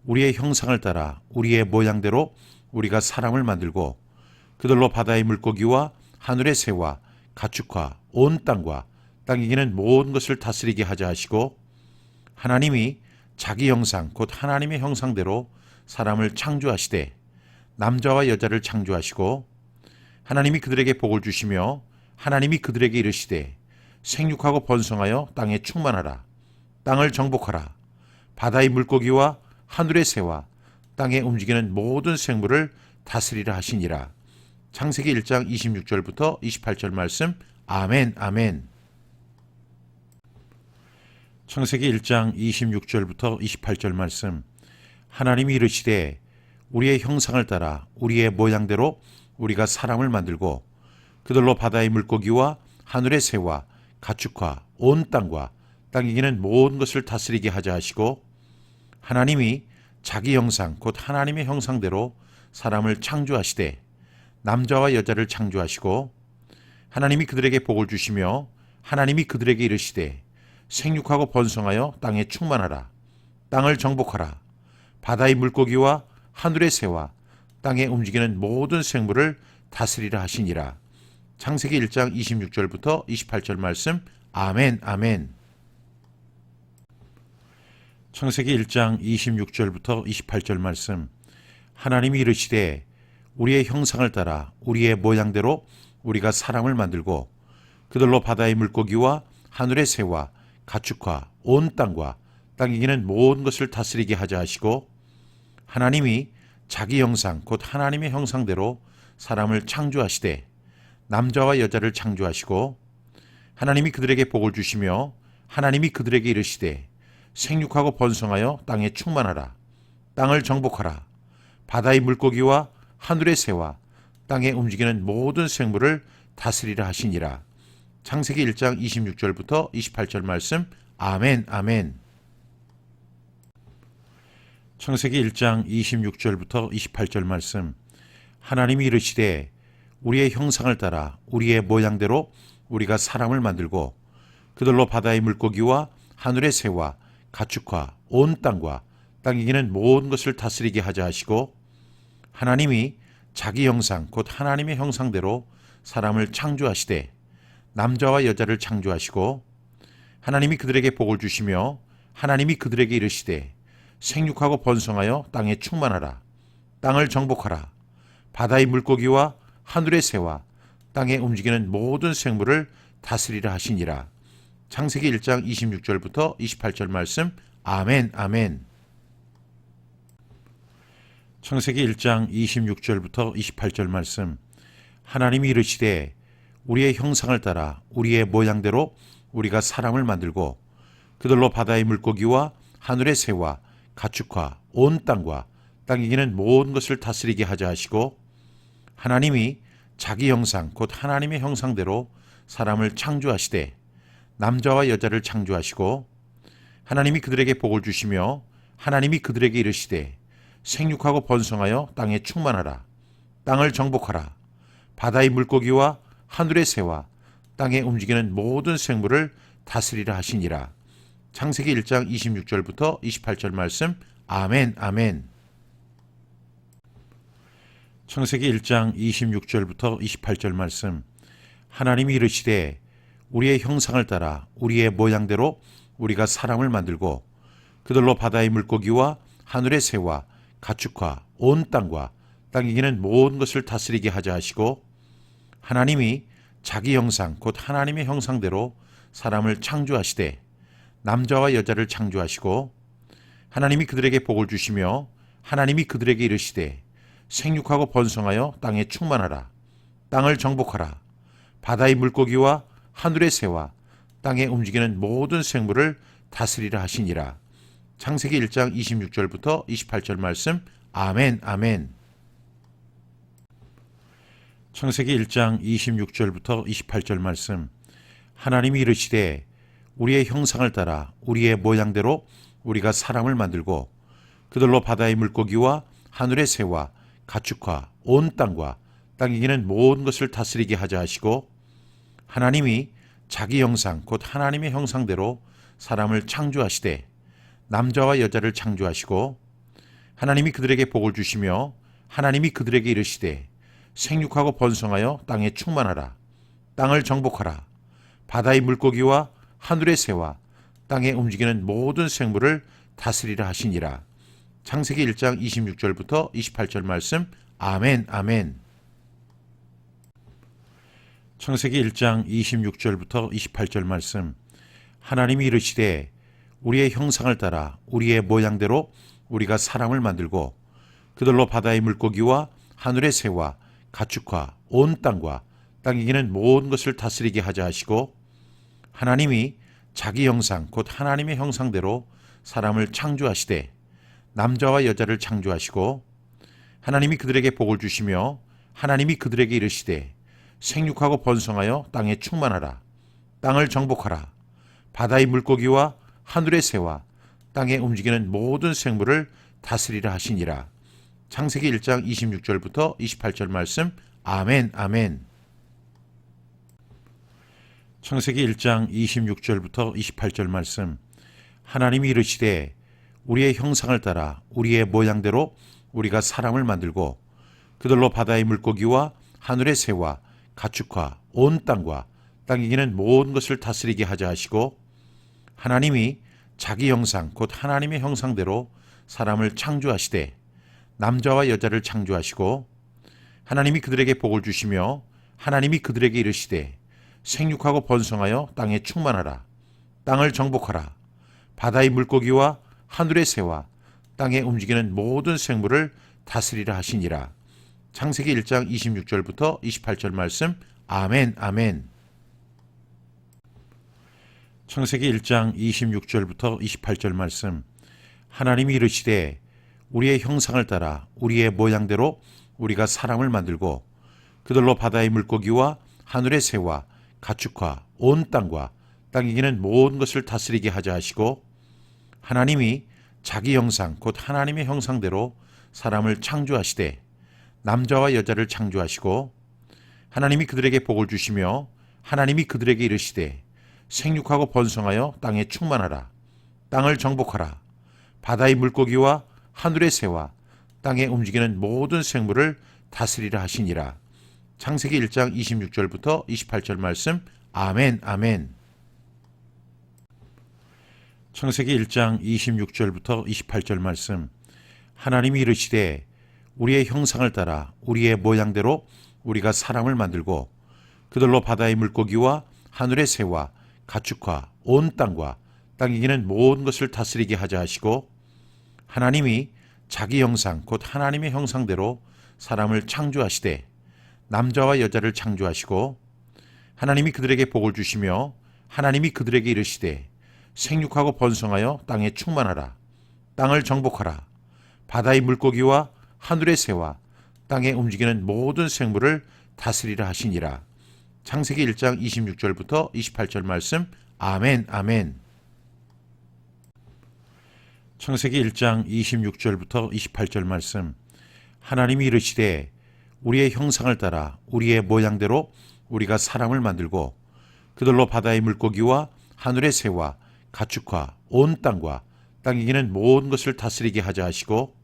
우리의 형상을 따라 우리의 모양대로 우리가 사람을 만들고 그들로 바다의 물고기와 하늘의 새와 가축과 온 땅과 땅에 기는 모든 것을 다스리게 하자 하시고, 하나님이 자기 형상 곧 하나님의 형상대로 사람을 창조하시되 남자와 여자를 창조하시고, 하나님이 그들에게 복을 주시며 하나님이 그들에게 이르시되 생육하고 번성하여 땅에 충만하라. 땅을 정복하라. 바다의 물고기와 하늘의 새와 땅에 움직이는 모든 생물을 다스리라 하시니라. 창세기 1장 26절부터 28절 말씀. 아멘, 아멘. 창세기 1장 26절부터 28절 말씀. 하나님이 이르시되 우리의 형상을 따라 우리의 모양대로 우리가 사람을 만들고 그들로 바다의 물고기와 하늘의 새와 가축과 온 땅과 땅에 기는 모든 것을 다스리게 하자 하시고, 하나님이 자기 형상 곧 하나님의 형상대로 사람을 창조하시되 남자와 여자를 창조하시고, 하나님이 그들에게 복을 주시며 하나님이 그들에게 이르시되 생육하고 번성하여 땅에 충만하라. 땅을 정복하라. 바다의 물고기와 하늘의 새와 땅에 움직이는 모든 생물을 다스리라 하시니라. 창세기 1장 26절부터 28절 말씀. 아멘, 아멘. 창세기 1장 26절부터 28절 말씀. 하나님이 이르시되 우리의 형상을 따라 우리의 모양대로 우리가 사람을 만들고 그들로 바다의 물고기와 하늘의 새와 가축과 온 땅과 땅에 기는 모든 것을 다스리게 하자 하시고, 하나님이 자기 형상 곧 하나님의 형상대로 사람을 창조하시되 남자와 여자를 창조하시고, 하나님이 그들에게 복을 주시며 하나님이 그들에게 이르시되 생육하고 번성하여 땅에 충만하라. 땅을 정복하라. 바다의 물고기와 하늘의 새와 땅에 움직이는 모든 생물을 다스리라 하시니라. 창세기 1장 26절부터 28절 말씀. 아멘, 아멘. 창세기 1장 26절부터 28절 말씀. 하나님이 이르시되 우리의 형상을 따라 우리의 모양대로 우리가 사람을 만들고 그들로 바다의 물고기와 하늘의 새와 가축과 온 땅과 땅에 기는 모든 것을 다스리게 하자 하시고, 하나님이 자기 형상 곧 하나님의 형상대로 사람을 창조하시되 남자와 여자를 창조하시고, 하나님이 그들에게 복을 주시며 하나님이 그들에게 이르시되 생육하고 번성하여 땅에 충만하라. 땅을 정복하라. 바다의 물고기와 하늘의 새와 땅에 움직이는 모든 생물을 다스리라 하시니라. 창세기 1장 26절부터 28절 말씀. 아멘, 아멘. 창세기 1장 26절부터 28절 말씀. 하나님이 이르시되 우리의 형상을 따라 우리의 모양대로 우리가 사람을 만들고 그들로 바다의 물고기와 하늘의 새와 가축과 온 땅과 땅에 기는 모든 것을 다스리게 하자 하시고, 하나님이 자기 형상 곧 하나님의 형상대로 사람을 창조하시되 남자와 여자를 창조하시고, 하나님이 그들에게 복을 주시며 하나님이 그들에게 이르시되 생육하고 번성하여 땅에 충만하라. 땅을 정복하라. 바다의 물고기와 하늘의 새와 땅에 움직이는 모든 생물을 다스리라 하시니라. 창세기 1장 26절부터 28절 말씀. 아멘, 아멘. 창세기 1장 26절부터 28절 말씀. 하나님이 이르시되 우리의 형상을 따라 우리의 모양대로 우리가 사람을 만들고 그들로 바다의 물고기와 하늘의 새와 가축과 온 땅과 땅에 기는 모든 것을 다스리게 하자 하시고, 하나님이 자기 형상 곧 하나님의 형상대로 사람을 창조하시되 남자와 여자를 창조하시고, 하나님이 그들에게 복을 주시며 하나님이 그들에게 이르시되 생육하고 번성하여 땅에 충만하라. 땅을 정복하라. 바다의 물고기와 하늘의 새와 땅에 움직이는 모든 생물을 다스리라 하시니라. 창세기 1장 26절부터 28절 말씀. 아멘, 아멘. 창세기 1장 26절부터 28절 말씀. 하나님이 이르시되 우리의 형상을 따라 우리의 모양대로 우리가 사람을 만들고 그들로 바다의 물고기와 하늘의 새와 가축과 온 땅과 땅에 기는 모든 것을 다스리게 하자 하시고, 하나님이 자기 형상 곧 하나님의 형상대로 사람을 창조하시되 남자와 여자를 창조하시고, 하나님이 그들에게 복을 주시며 하나님이 그들에게 이르시되 생육하고 번성하여 땅에 충만하라. 땅을 정복하라. 바다의 물고기와 하늘의 새와 땅에 움직이는 모든 생물을 다스리라 하시니라. 창세기 1장 26절부터 28절 말씀. 아멘, 아멘. 창세기 1장 26절부터 28절 말씀. 하나님이 이르시되 우리의 형상을 따라 우리의 모양대로 우리가 사람을 만들고 그들로 바다의 물고기와 하늘의 새와 가축과 온 땅과 땅에 기는 모든 것을 다스리게 하자 하시고, 하나님이 자기 형상 곧 하나님의 형상대로 사람을 창조하시되 남자와 여자를 창조하시고 하나님이 그들에게 복을 주시며 하나님이 그들에게 이르시되 생육하고 번성하여 땅에 충만하라. 땅을 정복하라. 바다의 물고기와 하늘의 새와 땅에 움직이는 모든 생물을 다스리라 하시니라. 창세기 1장 26절부터 28절 말씀. 아멘, 아멘. 창세기 1장 26절부터 28절 말씀. 하나님이 이르시되 우리의 형상을 따라 우리의 모양대로 우리가 사람을 만들고 그들로 바다의 물고기와 하늘의 새와 가축과 온 땅과 땅에 기는 모든 것을 다스리게 하자 하시고 하나님이 자기 형상 곧 하나님의 형상대로 사람을 창조하시되 남자와 여자를 창조하시고 하나님이 그들에게 복을 주시며 하나님이 그들에게 이르시되 생육하고 번성하여 땅에 충만하라. 땅을 정복하라. 바다의 물고기와 하늘의 새와 땅에 움직이는 모든 생물을 다스리라 하시니라. 창세기 1장 26절부터 28절 말씀. 아멘, 아멘. 창세기 1장 26절부터 28절 말씀. 하나님이 이르시되 우리의 형상을 따라 우리의 모양대로 우리가 사람을 만들고 그들로 바다의 물고기와 하늘의 새와 가축과 온 땅과 땅에 기는 모든 것을 다스리게 하자 하시고 하나님이 자기 형상 곧 하나님의 형상대로 사람을 창조하시되 남자와 여자를 창조하시고 하나님이 그들에게 복을 주시며 하나님이 그들에게 이르시되 생육하고 번성하여 땅에 충만하라. 땅을 정복하라. 바다의 물고기와 하늘의 새와 땅에 움직이는 모든 생물을 다스리라 하시니라. 창세기 1장 26절부터 28절 말씀. 아멘, 아멘. 창세기 1장 26절부터 28절 말씀. 하나님이 이르시되 우리의 형상을 따라 우리의 모양대로 우리가 사람을 만들고 그들로 바다의 물고기와 하늘의 새와 가축과 온 땅과 땅에 기는 모든 것을 다스리게 하자 하시고 하나님이 자기 형상 곧 하나님의 형상대로 사람을 창조하시되 남자와 여자를 창조하시고 하나님이 그들에게 복을 주시며 하나님이 그들에게 이르시되 생육하고 번성하여 땅에 충만하라. 땅을 정복하라. 바다의 물고기와 하늘의 새와 땅에 움직이는 모든 생물을 다스리라 하시니라. 창세기 1장 26절부터 28절 말씀. 아멘, 아멘. 창세기 1장 26절부터 28절 말씀. 하나님이 이르시되 우리의 형상을 따라 우리의 모양대로 우리가 사람을 만들고 그들로 바다의 물고기와 하늘의 새와 가축과 온 땅과 땅에 기는 모든 것을 다스리게 하자 하시고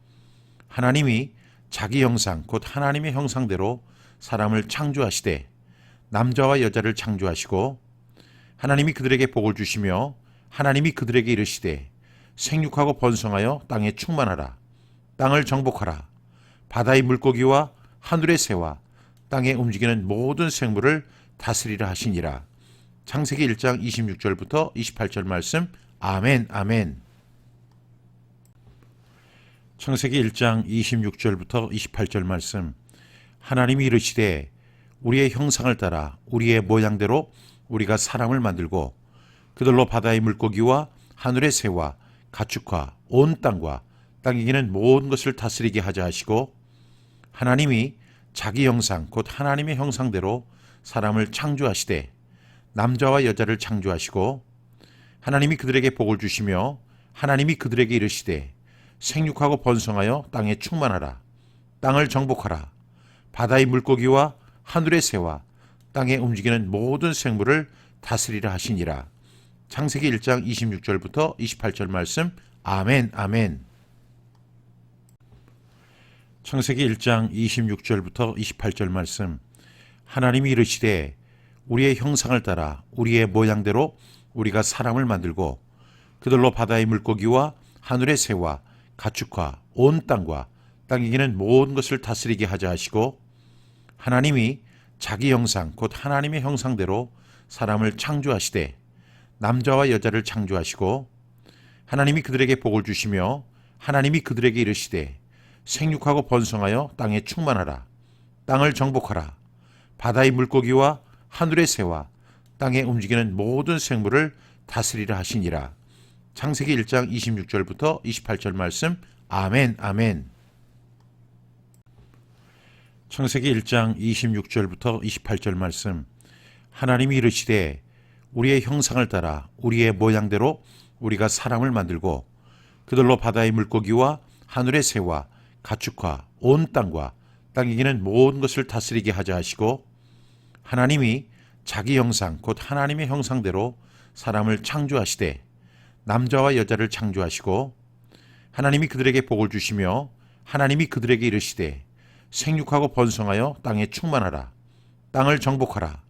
하나님이 자기 형상 곧 하나님의 형상대로 사람을 창조하시되 남자와 여자를 창조하시고 하나님이 그들에게 복을 주시며 하나님이 그들에게 이르시되 생육하고 번성하여 땅에 충만하라. 땅을 정복하라. 바다의 물고기와 하늘의 새와 땅에 움직이는 모든 생물을 다스리라 하시니라. 창세기 1장 26절부터 28절 말씀. 아멘, 아멘. 창세기 1장 26절부터 28절 말씀. 하나님이 이르시되 우리의 형상을 따라 우리의 모양대로 우리가 사람을 만들고 그들로 바다의 물고기와 하늘의 새와 가축과 온 땅과 땅에 기는 모든 것을 다스리게 하자 하시고 하나님이 자기 형상 곧 하나님의 형상대로 사람을 창조하시되 남자와 여자를 창조하시고 하나님이 그들에게 복을 주시며 하나님이 그들에게 이르시되 생육하고 번성하여 땅에 충만하라. 땅을 정복하라. 바다의 물고기와 하늘의 새와 땅에 움직이는 모든 생물을 다스리라 하시니라. 창세기 1장 26절부터 28절 말씀. 아멘, 아멘. 창세기 1장 26절부터 28절 말씀. 하나님이 이르시되 우리의 형상을 따라 우리의 모양대로 우리가 사람을 만들고 그들로 바다의 물고기와 하늘의 새와 가축과 온 땅과 땅에 기는 모든 것을 다스리게 하자 하시고 하나님이 자기 형상 곧 하나님의 형상대로 사람을 창조하시되 남자와 여자를 창조하시고 하나님이 그들에게 복을 주시며 하나님이 그들에게 이르시되 생육하고 번성하여 땅에 충만하라. 땅을 정복하라. 바다의 물고기와 하늘의 새와 땅에 움직이는 모든 생물을 다스리라 하시니라. 창세기 1장 26절부터 28절 말씀. 아멘, 아멘. 창세기 1장 26절부터 28절 말씀. 하나님이 이르시되 우리의 형상을 따라 우리의 모양대로 우리가 사람을 만들고 그들로 바다의 물고기와 하늘의 새와 가축과 온 땅과 땅에 기는 모든 것을 다스리게 하자 하시고, 하나님이 자기 형상 곧 하나님의 형상대로 사람을 창조하시되 남자와 여자를 창조하시고, 하나님이 그들에게 복을 주시며 하나님이 그들에게 이르시되 생육하고 번성하여 땅에 충만하라. 땅을 정복하라.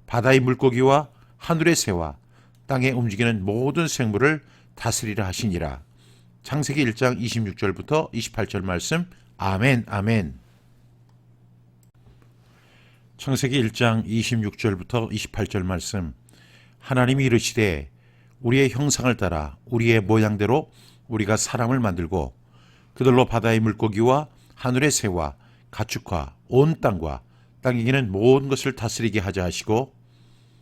바다의 물고기와 하늘의 새와 땅에 움직이는 모든 생물을 다스리라 하시니라. 창세기 1장 26절부터 28절 말씀. 아멘, 아멘. 창세기 1장 26절부터 28절 말씀. 하나님이 이르시되 우리의 형상을 따라 우리의 모양대로 우리가 사람을 만들고 그들로 바다의 물고기와 하늘의 새와 가축과 온 땅과 땅에 기는 모든 것을 다스리게 하자 하시고,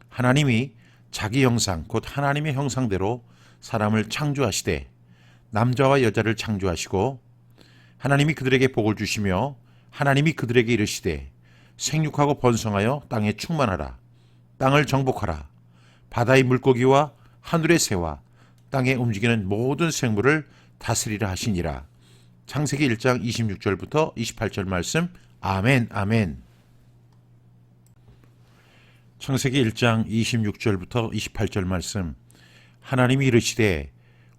하나님이 자기 형상 곧 하나님의 형상대로 사람을 창조하시되 남자와 여자를 창조하시고, 하나님이 그들에게 복을 주시며 하나님이 그들에게 이르시되 생육하고 번성하여 땅에 충만하라. 땅을 정복하라. 바다의 물고기와 하늘의 새와 땅에 움직이는 모든 생물을 다스리라 하시니라. 창세기 1장 26절부터 28절 말씀. 아멘, 아멘. 창세기 1장 26절부터 28절 말씀. 하나님이 이르시되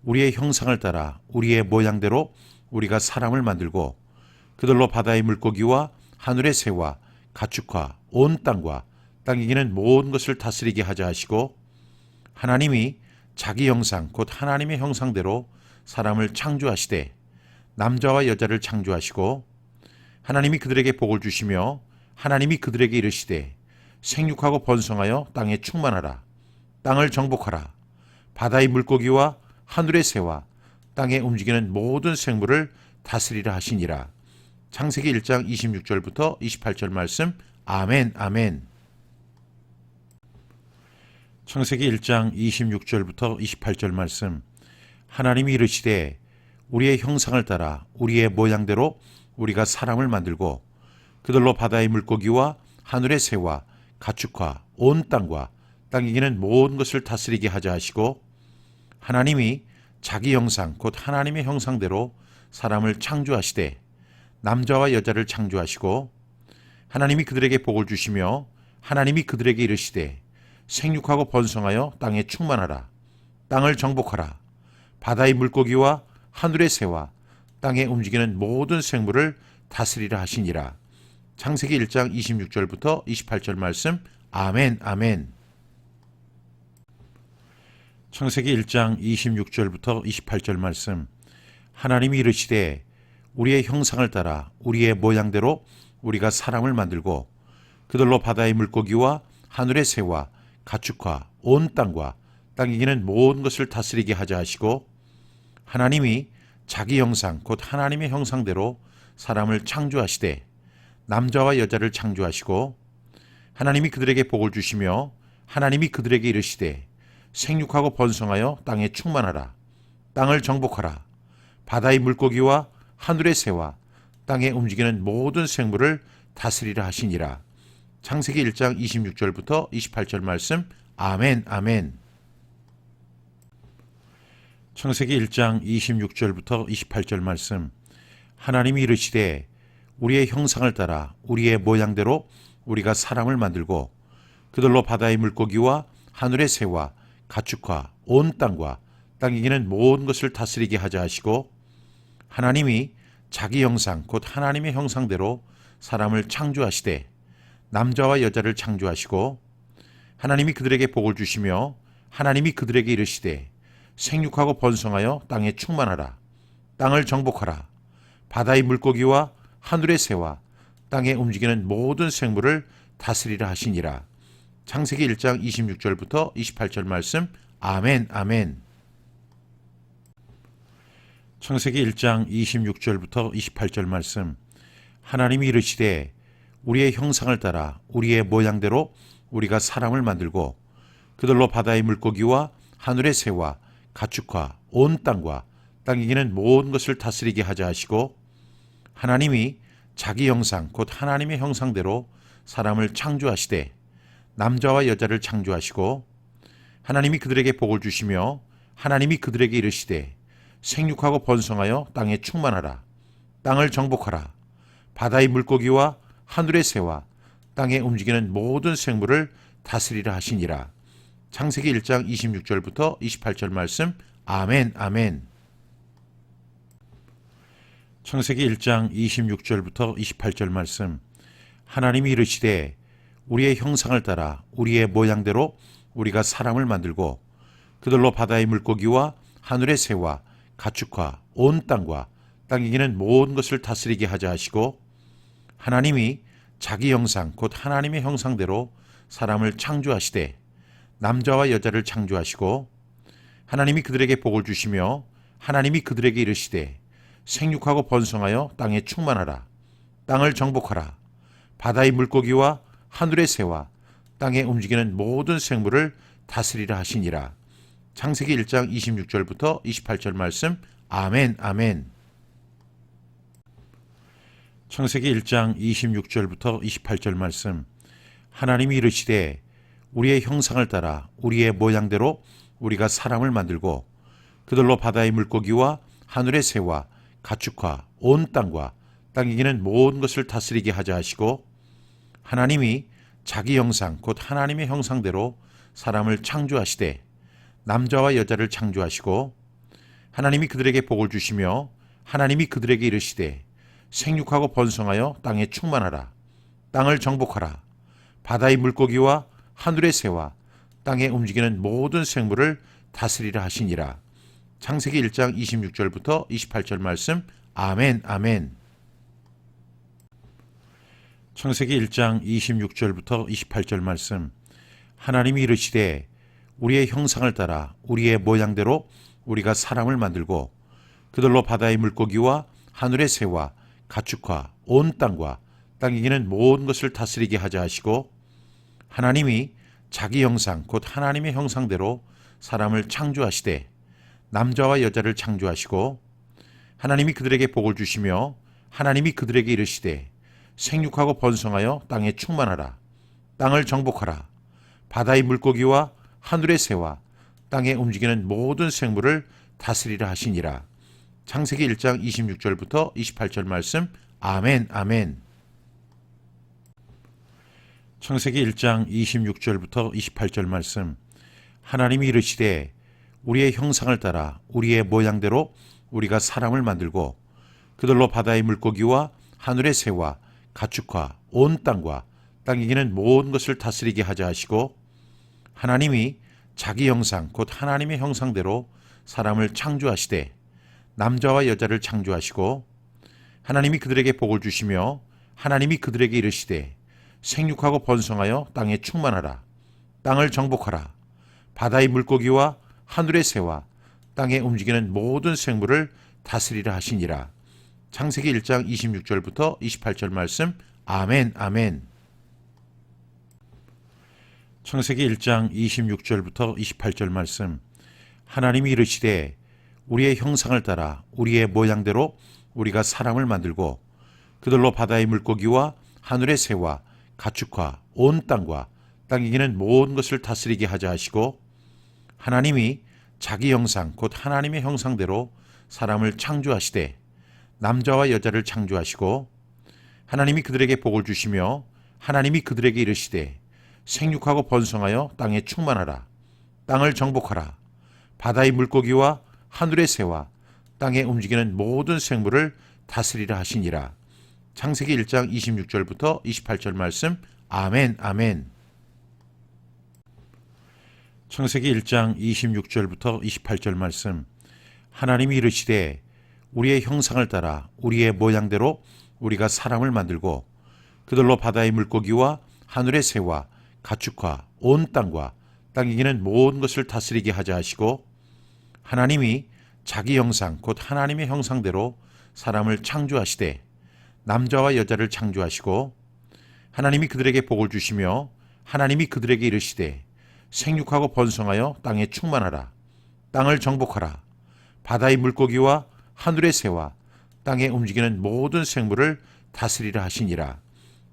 우리의 형상을 따라 우리의 모양대로 우리가 사람을 만들고 그들로 바다의 물고기와 하늘의 새와 가축과 온 땅과 땅에 기는 모든 것을 다스리게 하자 하시고, 하나님이 자기 형상 곧 하나님의 형상대로 사람을 창조하시되 남자와 여자를 창조하시고, 하나님이 그들에게 복을 주시며 하나님이 그들에게 이르시되 생육하고 번성하여 땅에 충만하라. 땅을 정복하라. 바다의 물고기와 하늘의 새와 땅에 움직이는 모든 생물을 다스리라 하시니라. 창세기 1장 26절부터 28절 말씀. 아멘, 아멘. 창세기 1장 26절부터 28절 말씀. 하나님이 이르시되 우리의 형상을 따라 우리의 모양대로 우리가 사람을 만들고 그들로 바다의 물고기와 하늘의 새와 가축과 온 땅과 땅에 기는 모든 것을 다스리게 하자 하시고, 하나님이 자기 형상 곧 하나님의 형상대로 사람을 창조하시되 남자와 여자를 창조하시고, 하나님이 그들에게 복을 주시며 하나님이 그들에게 이르시되 생육하고 번성하여 땅에 충만하라. 땅을 정복하라. 바다의 물고기와 하늘의 새와 땅에 움직이는 모든 생물을 다스리라 하시니라. 창세기 1장 26절부터 28절 말씀. 아멘, 아멘. 창세기 1장 26절부터 28절 말씀. 하나님이 이르시되 우리의 형상을 따라 우리의 모양대로 우리가 사람을 만들고 그들로 바다의 물고기와 하늘의 새와 가축과 온 땅과 땅에 기는 모든 것을 다스리게 하자 하시고, 하나님이 자기 형상 곧 하나님의 형상대로 사람을 창조하시되 남자와 여자를 창조하시고, 하나님이 그들에게 복을 주시며 하나님이 그들에게 이르시되 생육하고 번성하여 땅에 충만하라. 땅을 정복하라. 바다의 물고기와 하늘의 새와 땅에 움직이는 모든 생물을 다스리라 하시니라. 창세기 1장 26절부터 28절 말씀. 아멘, 아멘. 창세기 1장 26절부터 28절 말씀. 하나님이 이르시되 우리의 형상을 따라 우리의 모양대로 우리가 사람을 만들고 그들로 바다의 물고기와 하늘의 새와 가축과 온 땅과 땅에 기는 모든 것을 다스리게 하자 하시고, 하나님이 자기 형상 곧 하나님의 형상대로 사람을 창조하시되 남자와 여자를 창조하시고, 하나님이 그들에게 복을 주시며 하나님이 그들에게 이르시되 생육하고 번성하여 땅에 충만하라. 땅을 정복하라. 바다의 물고기와 하늘의 새와 땅에 움직이는 모든 생물을 다스리라 하시니라. 창세기 1장 26절부터 28절 말씀. 아멘, 아멘. 창세기 1장 26절부터 28절 말씀. 하나님이 이르시되 우리의 형상을 따라 우리의 모양대로 우리가 사람을 만들고 그들로 바다의 물고기와 하늘의 새와 가축과 온 땅과 땅에 기는 모든 것을 다스리게 하자 하시고 하나님이 자기 형상 곧 하나님의 형상대로 사람을 창조하시되 남자와 여자를 창조하시고 하나님이 그들에게 복을 주시며 하나님이 그들에게 이르시되 생육하고 번성하여 땅에 충만하라. 땅을 정복하라. 바다의 물고기와 하늘의 새와 땅에 움직이는 모든 생물을 다스리라 하시니라. 창세기 1장 26절부터 28절 말씀. 아멘 아멘. 창세기 1장 26절부터 28절 말씀. 하나님이 이르시되 우리의 형상을 따라 우리의 모양대로 우리가 사람을 만들고 그들로 바다의 물고기와 하늘의 새와 가축과 온 땅과 땅에 기는 모든 것을 다스리게 하자 하시고 하나님이 자기 형상 곧 하나님의 형상대로 사람을 창조하시되 남자와 여자를 창조하시고 하나님이 그들에게 복을 주시며 하나님이 그들에게 이르시되 생육하고 번성하여 땅에 충만하라. 땅을 정복하라. 바다의 물고기와 하늘의 새와 땅에 움직이는 모든 생물을 다스리라 하시니라. 창세기 1장 26절부터 28절 말씀. 아멘 아멘. 창세기 1장 26절부터 28절 말씀. 하나님이 이르시되 우리의 형상을 따라 우리의 모양대로 우리가 사람을 만들고 그들로 바다의 물고기와 하늘의 새와 가축과 온 땅과 땅에 기는 모든 것을 다스리게 하자 하시고 하나님이 자기 형상 곧 하나님의 형상대로 사람을 창조하시되 남자와 여자를 창조하시고 하나님이 그들에게 복을 주시며 하나님이 그들에게 이르시되 생육하고 번성하여 땅에 충만하라. 땅을 정복하라. 바다의 물고기와 하늘의 새와 땅에 움직이는 모든 생물을 다스리라 하시니라. 창세기 1장 26절부터 28절 말씀. 아멘 아멘. 창세기 1장 26절부터 28절 말씀. 하나님이 이르시되 우리의 형상을 따라 우리의 모양대로 우리가 사람을 만들고 그들로 바다의 물고기와 하늘의 새와 가축과 온 땅과 땅에 기는 모든 것을 다스리게 하자 하시고 하나님이 자기 형상 곧 하나님의 형상대로 사람을 창조하시되 남자와 여자를 창조하시고 하나님이 그들에게 복을 주시며 하나님이 그들에게 이르시되 생육하고 번성하여 땅에 충만하라. 땅을 정복하라. 바다의 물고기와 하늘의 새와 땅에 움직이는 모든 생물을 다스리라 하시니라. 창세기 1장 26절부터 28절 말씀. 아멘 아멘. 창세기 1장 26절부터 28절 말씀. 하나님이 이르시되 우리의 형상을 따라 우리의 모양대로 우리가 사람을 만들고 그들로 바다의 물고기와 하늘의 새와 가축과 온 땅과 땅에 기는 모든 것을 다스리게 하자 하시고 하나님이 자기 형상 곧 하나님의 형상대로 사람을 창조하시되 남자와 여자를 창조하시고 하나님이 그들에게 복을 주시며 하나님이 그들에게 이르시되 생육하고 번성하여 땅에 충만하라. 땅을 정복하라. 바다의 물고기와 하늘의 새와 땅에 움직이는 모든 생물을 다스리라 하시니라. 창세기 1장 26절부터 28절 말씀. 아멘 아멘. 창세기 1장 26절부터 28절 말씀. 하나님이 이르시되 우리의 형상을 따라 우리의 모양대로 우리가 사람을 만들고 그들로 바다의 물고기와 하늘의 새와 가축과 온 땅과 땅에 기는 모든 것을 다스리게 하자 하시고 하나님이 자기 형상 곧 하나님의 형상대로 사람을 창조하시되 남자와 여자를 창조하시고 하나님이 그들에게 복을 주시며 하나님이 그들에게 이르시되 생육하고 번성하여 땅에 충만하라. 땅을 정복하라. 바다의 물고기와 하늘의 새와 땅에 움직이는 모든 생물을 다스리라 하시니라. 창세기 1장 26절부터 28절 말씀. 아멘 아멘. 창세기 1장 26절부터 28절 말씀. 하나님이 이르시되 우리의 형상을 따라 우리의 모양대로 우리가 사람을 만들고 그들로 바다의 물고기와 하늘의 새와 가축과 온 땅과 땅에 기는 모든 것을 다스리게 하자 하시고 하나님이 자기 형상 곧 하나님의 형상대로 사람을 창조하시되 남자와 여자를 창조하시고 하나님이 그들에게 복을 주시며 하나님이 그들에게 이르시되 생육하고 번성하여 땅에 충만하라. 땅을 정복하라. 바다의 물고기와 하늘의 새와 땅에 움직이는 모든 생물을 다스리라 하시니라.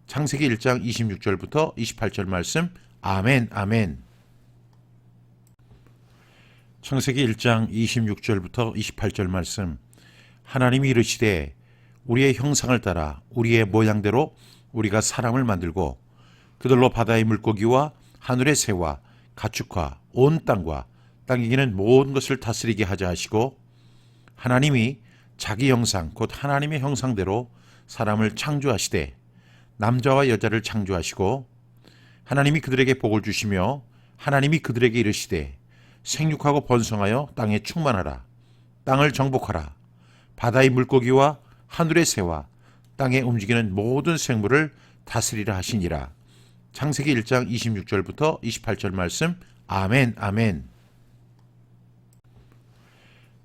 창세기 1장 26절부터 28절 말씀. 아멘, 아멘. 창세기 1장 26절부터 28절 말씀. 하나님이 이르시되 우리의 형상을 따라 우리의 모양대로 우리가 사람을 만들고 그들로 바다의 물고기와 하늘의 새와 가축과 온 땅과 땅에 기는 모든 것을 다스리게 하자 하시고, 하나님이 자기 형상 곧 하나님의 형상대로 사람을 창조하시되 남자와 여자를 창조하시고, 하나님이 그들에게 복을 주시며 하나님이 그들에게 이르시되 생육하고 번성하여 땅에 충만하라. 땅을 정복하라. 바다의 물고기와 하늘의 새와 땅에 움직이는 모든 생물을 다스리라 하시니라. 창세기 1장 26절부터 28절 말씀. 아멘, 아멘.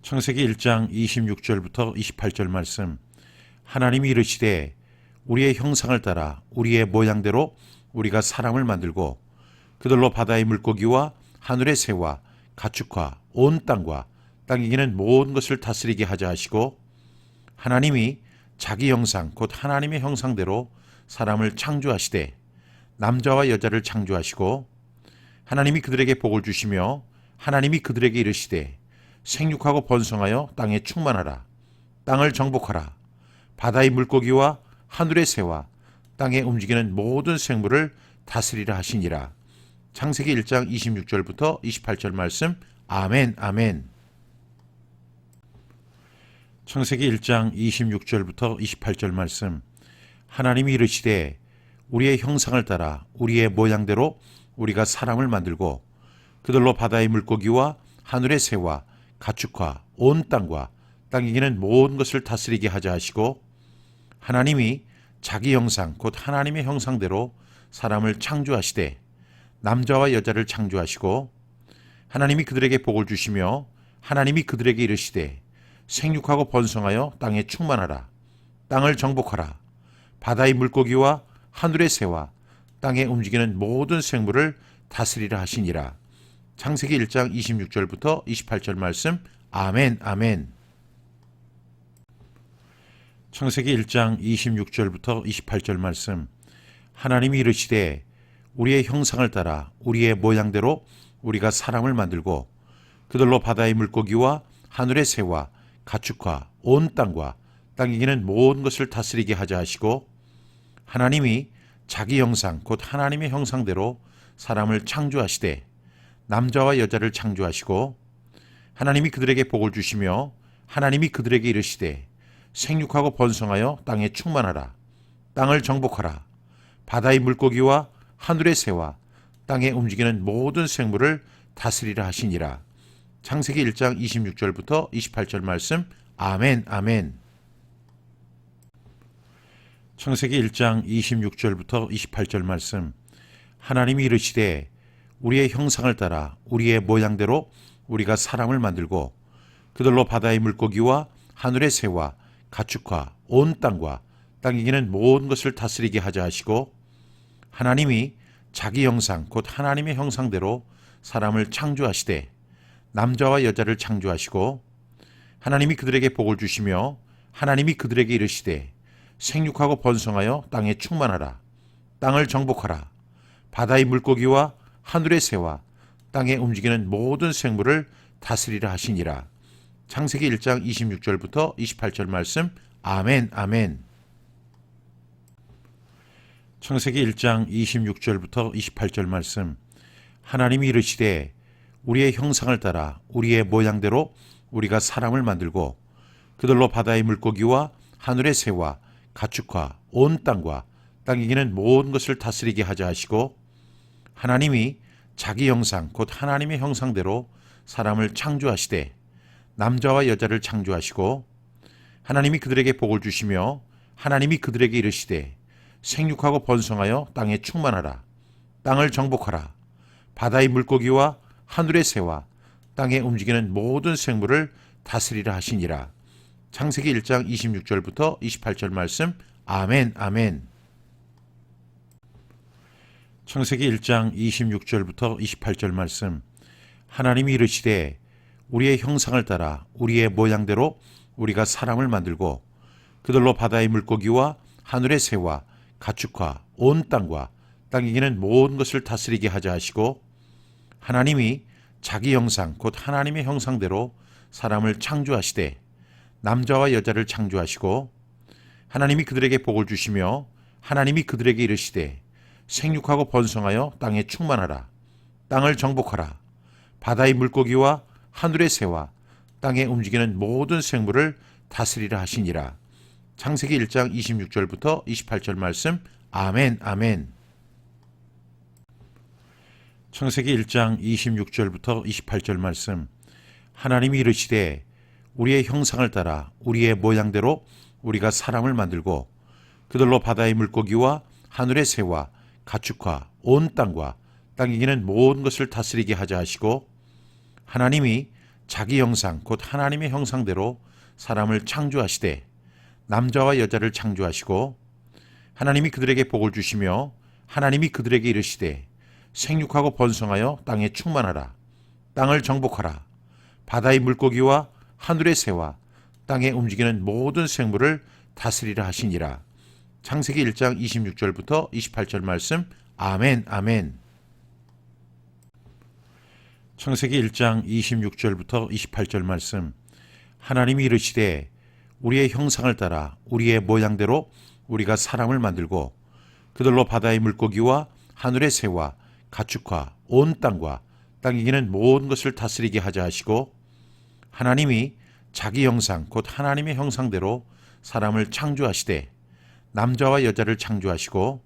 창세기 1장 26절부터 28절 말씀. 하나님이 이르시되 우리의 형상을 따라 우리의 모양대로 우리가 사람을 만들고 그들로 바다의 물고기와 하늘의 새와 가축과 온 땅과 땅에 기는 모든 것을 다스리게 하자 하시고, 하나님이 자기 형상 곧 하나님의 형상대로 사람을 창조하시되 남자와 여자를 창조하시고, 하나님이 그들에게 복을 주시며 하나님이 그들에게 이르시되 생육하고 번성하여 땅에 충만하라. 땅을 정복하라. 바다의 물고기와 하늘의 새와 땅에 움직이는 모든 생물을 다스리라 하시니라. 창세기 1장 26절부터 28절 말씀. 아멘, 아멘. 창세기 1장 26절부터 28절 말씀. 하나님이 이르시되 우리의 형상을 따라 우리의 모양대로 우리가 사람을 만들고 그들로 바다의 물고기와 하늘의 새와 가축과 온 땅과 땅에 기는 모든 것을 다스리게 하자 하시고, 하나님이 자기 형상 곧 하나님의 형상대로 사람을 창조하시되 남자와 여자를 창조하시고, 하나님이 그들에게 복을 주시며 하나님이 그들에게 이르시되 생육하고 번성하여 땅에 충만하라. 땅을 정복하라. 바다의 물고기와 하늘의 새와 땅에 움직이는 모든 생물을 다스리라 하시니라. 창세기 1장 26절부터 28절 말씀. 아멘, 아멘. 창세기 1장 26절부터 28절 말씀. 하나님이 이르시되 우리의 형상을 따라 우리의 모양대로 우리가 사람을 만들고 그들로 바다의 물고기와 하늘의 새와 가축과 온 땅과 땅에 기는 모든 것을 다스리게 하자 하시고, 하나님이 자기 형상 곧 하나님의 형상대로 사람을 창조하시되 남자와 여자를 창조하시고, 하나님이 그들에게 복을 주시며 하나님이 그들에게 이르시되 생육하고 번성하여 땅에 충만하라. 땅을 정복하라. 바다의 물고기와 하늘의 새와 땅에 움직이는 모든 생물을 다스리라 하시니라. 창세기 1장 26절부터 28절 말씀. 아멘, 아멘. 창세기 1장 26절부터 28절 말씀. 하나님이 이르시되 우리의 형상을 따라 우리의 모양대로 우리가 사람을 만들고 그들로 바다의 물고기와 하늘의 새와 가축과 온 땅과 땅에 기는 모든 것을 다스리게 하자 하시고, 하나님이 자기 형상 곧 하나님의 형상대로 사람을 창조하시되 남자와 여자를 창조하시고, 하나님이 그들에게 복을 주시며 하나님이 그들에게 이르시되 생육하고 번성하여 땅에 충만하라. 땅을 정복하라. 바다의 물고기와 하늘의 새와 땅에 움직이는 모든 생물을 다스리라 하시니라. 창세기 1장 26절부터 28절 말씀. 아멘, 아멘. 창세기 1장 26절부터 28절 말씀. 하나님이 이르시되 우리의 형상을 따라 우리의 모양대로 우리가 사람을 만들고 그들로 바다의 물고기와 하늘의 새와 가축과 온 땅과 땅에 기는 모든 것을 다스리게 하자 하시고, 하나님이 자기 형상 곧 하나님의 형상대로 사람을 창조하시되 남자와 여자를 창조하시고, 하나님이 그들에게 복을 주시며 하나님이 그들에게 이르시되 생육하고 번성하여 땅에 충만하라. 땅을 정복하라. 바다의 물고기와 하늘의 새와 땅에 움직이는 모든 생물을 다스리라 하시니라. 창세기 1장 26절부터 28절 말씀. 아멘, 아멘. 창세기 1장 26절부터 28절 말씀. 하나님이 이르시되 우리의 형상을 따라 우리의 모양대로 우리가 사람을 만들고 그들로 바다의 물고기와 하늘의 새와 가축과 온 땅과 땅에 기는 모든 것을 다스리게 하자 하시고 하나님이 자기 형상 곧 하나님의 형상대로 사람을 창조하시되 남자와 여자를 창조하시고 하나님이 그들에게 복을 주시며 하나님이 그들에게 이르시되 생육하고 번성하여 땅에 충만하라 땅을 정복하라 바다의 물고기와 하늘의 새와 땅에 움직이는 모든 생물을 다스리라 하시니라. 창세기 1장 26절부터 28절 말씀. 아멘 아멘. 창세기 1장 26절부터 28절 말씀. 하나님이 이르시되 우리의 형상을 따라 우리의 모양대로 우리가 사람을 만들고 그들로 바다의 물고기와 하늘의 새와 가축과 온 땅과 땅에 기는 모든 것을 다스리게 하자 하시고 하나님이 자기 형상 곧 하나님의 형상대로 사람을 창조하시되 남자와 여자를 창조하시고 하나님이 그들에게 복을 주시며 하나님이 그들에게 이르시되 생육하고 번성하여 땅에 충만하라 땅을 정복하라 바다의 물고기와 하늘의 새와 땅에 움직이는 모든 생물을 다스리라 하시니라. 창세기 1장 26절부터 28절 말씀. 아멘 아멘. 창세기 1장 26절부터 28절 말씀. 하나님이 이르시되 우리의 형상을 따라 우리의 모양대로 우리가 사람을 만들고 그들로 바다의 물고기와 하늘의 새와 가축과 온 땅과 땅에 기는 모든 것을 다스리게 하자 하시고 하나님이 자기 형상 곧 하나님의 형상대로 사람을 창조하시되 남자와 여자를 창조하시고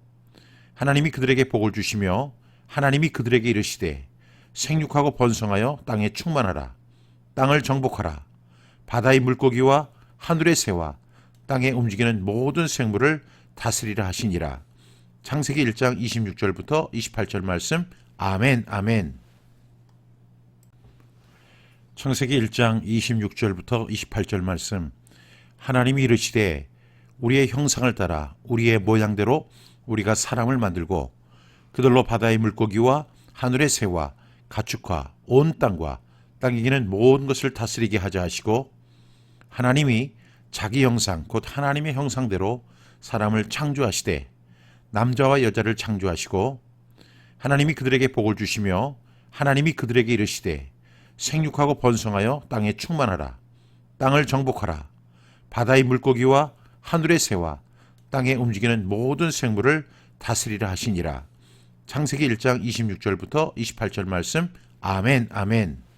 하나님이 그들에게 복을 주시며 하나님이 그들에게 이르시되 생육하고 번성하여 땅에 충만하라 땅을 정복하라 바다의 물고기와 하늘의 새와 땅에 움직이는 모든 생물을 다스리라 하시니라. 창세기 1장 26절부터 28절 말씀. 아멘 아멘. 창세기 1장 26절부터 28절 말씀. 하나님이 이르시되 우리의 형상을 따라 우리의 모양대로 우리가 사람을 만들고 그들로 바다의 물고기와 하늘의 새와 가축과 온 땅과 땅에 기는 모든 것을 다스리게 하자 하시고 하나님이 자기 형상 곧 하나님의 형상대로 사람을 창조하시되 남자와 여자를 창조하시고 하나님이 그들에게 복을 주시며 하나님이 그들에게 이르시되 생육하고 번성하여 땅에 충만하라 땅을 정복하라 바다의 물고기와 하늘의 새와 땅에 움직이는 모든 생물을 다스리라 하시니라. 창세기 1장 26절부터 28절 말씀. 아멘 아멘.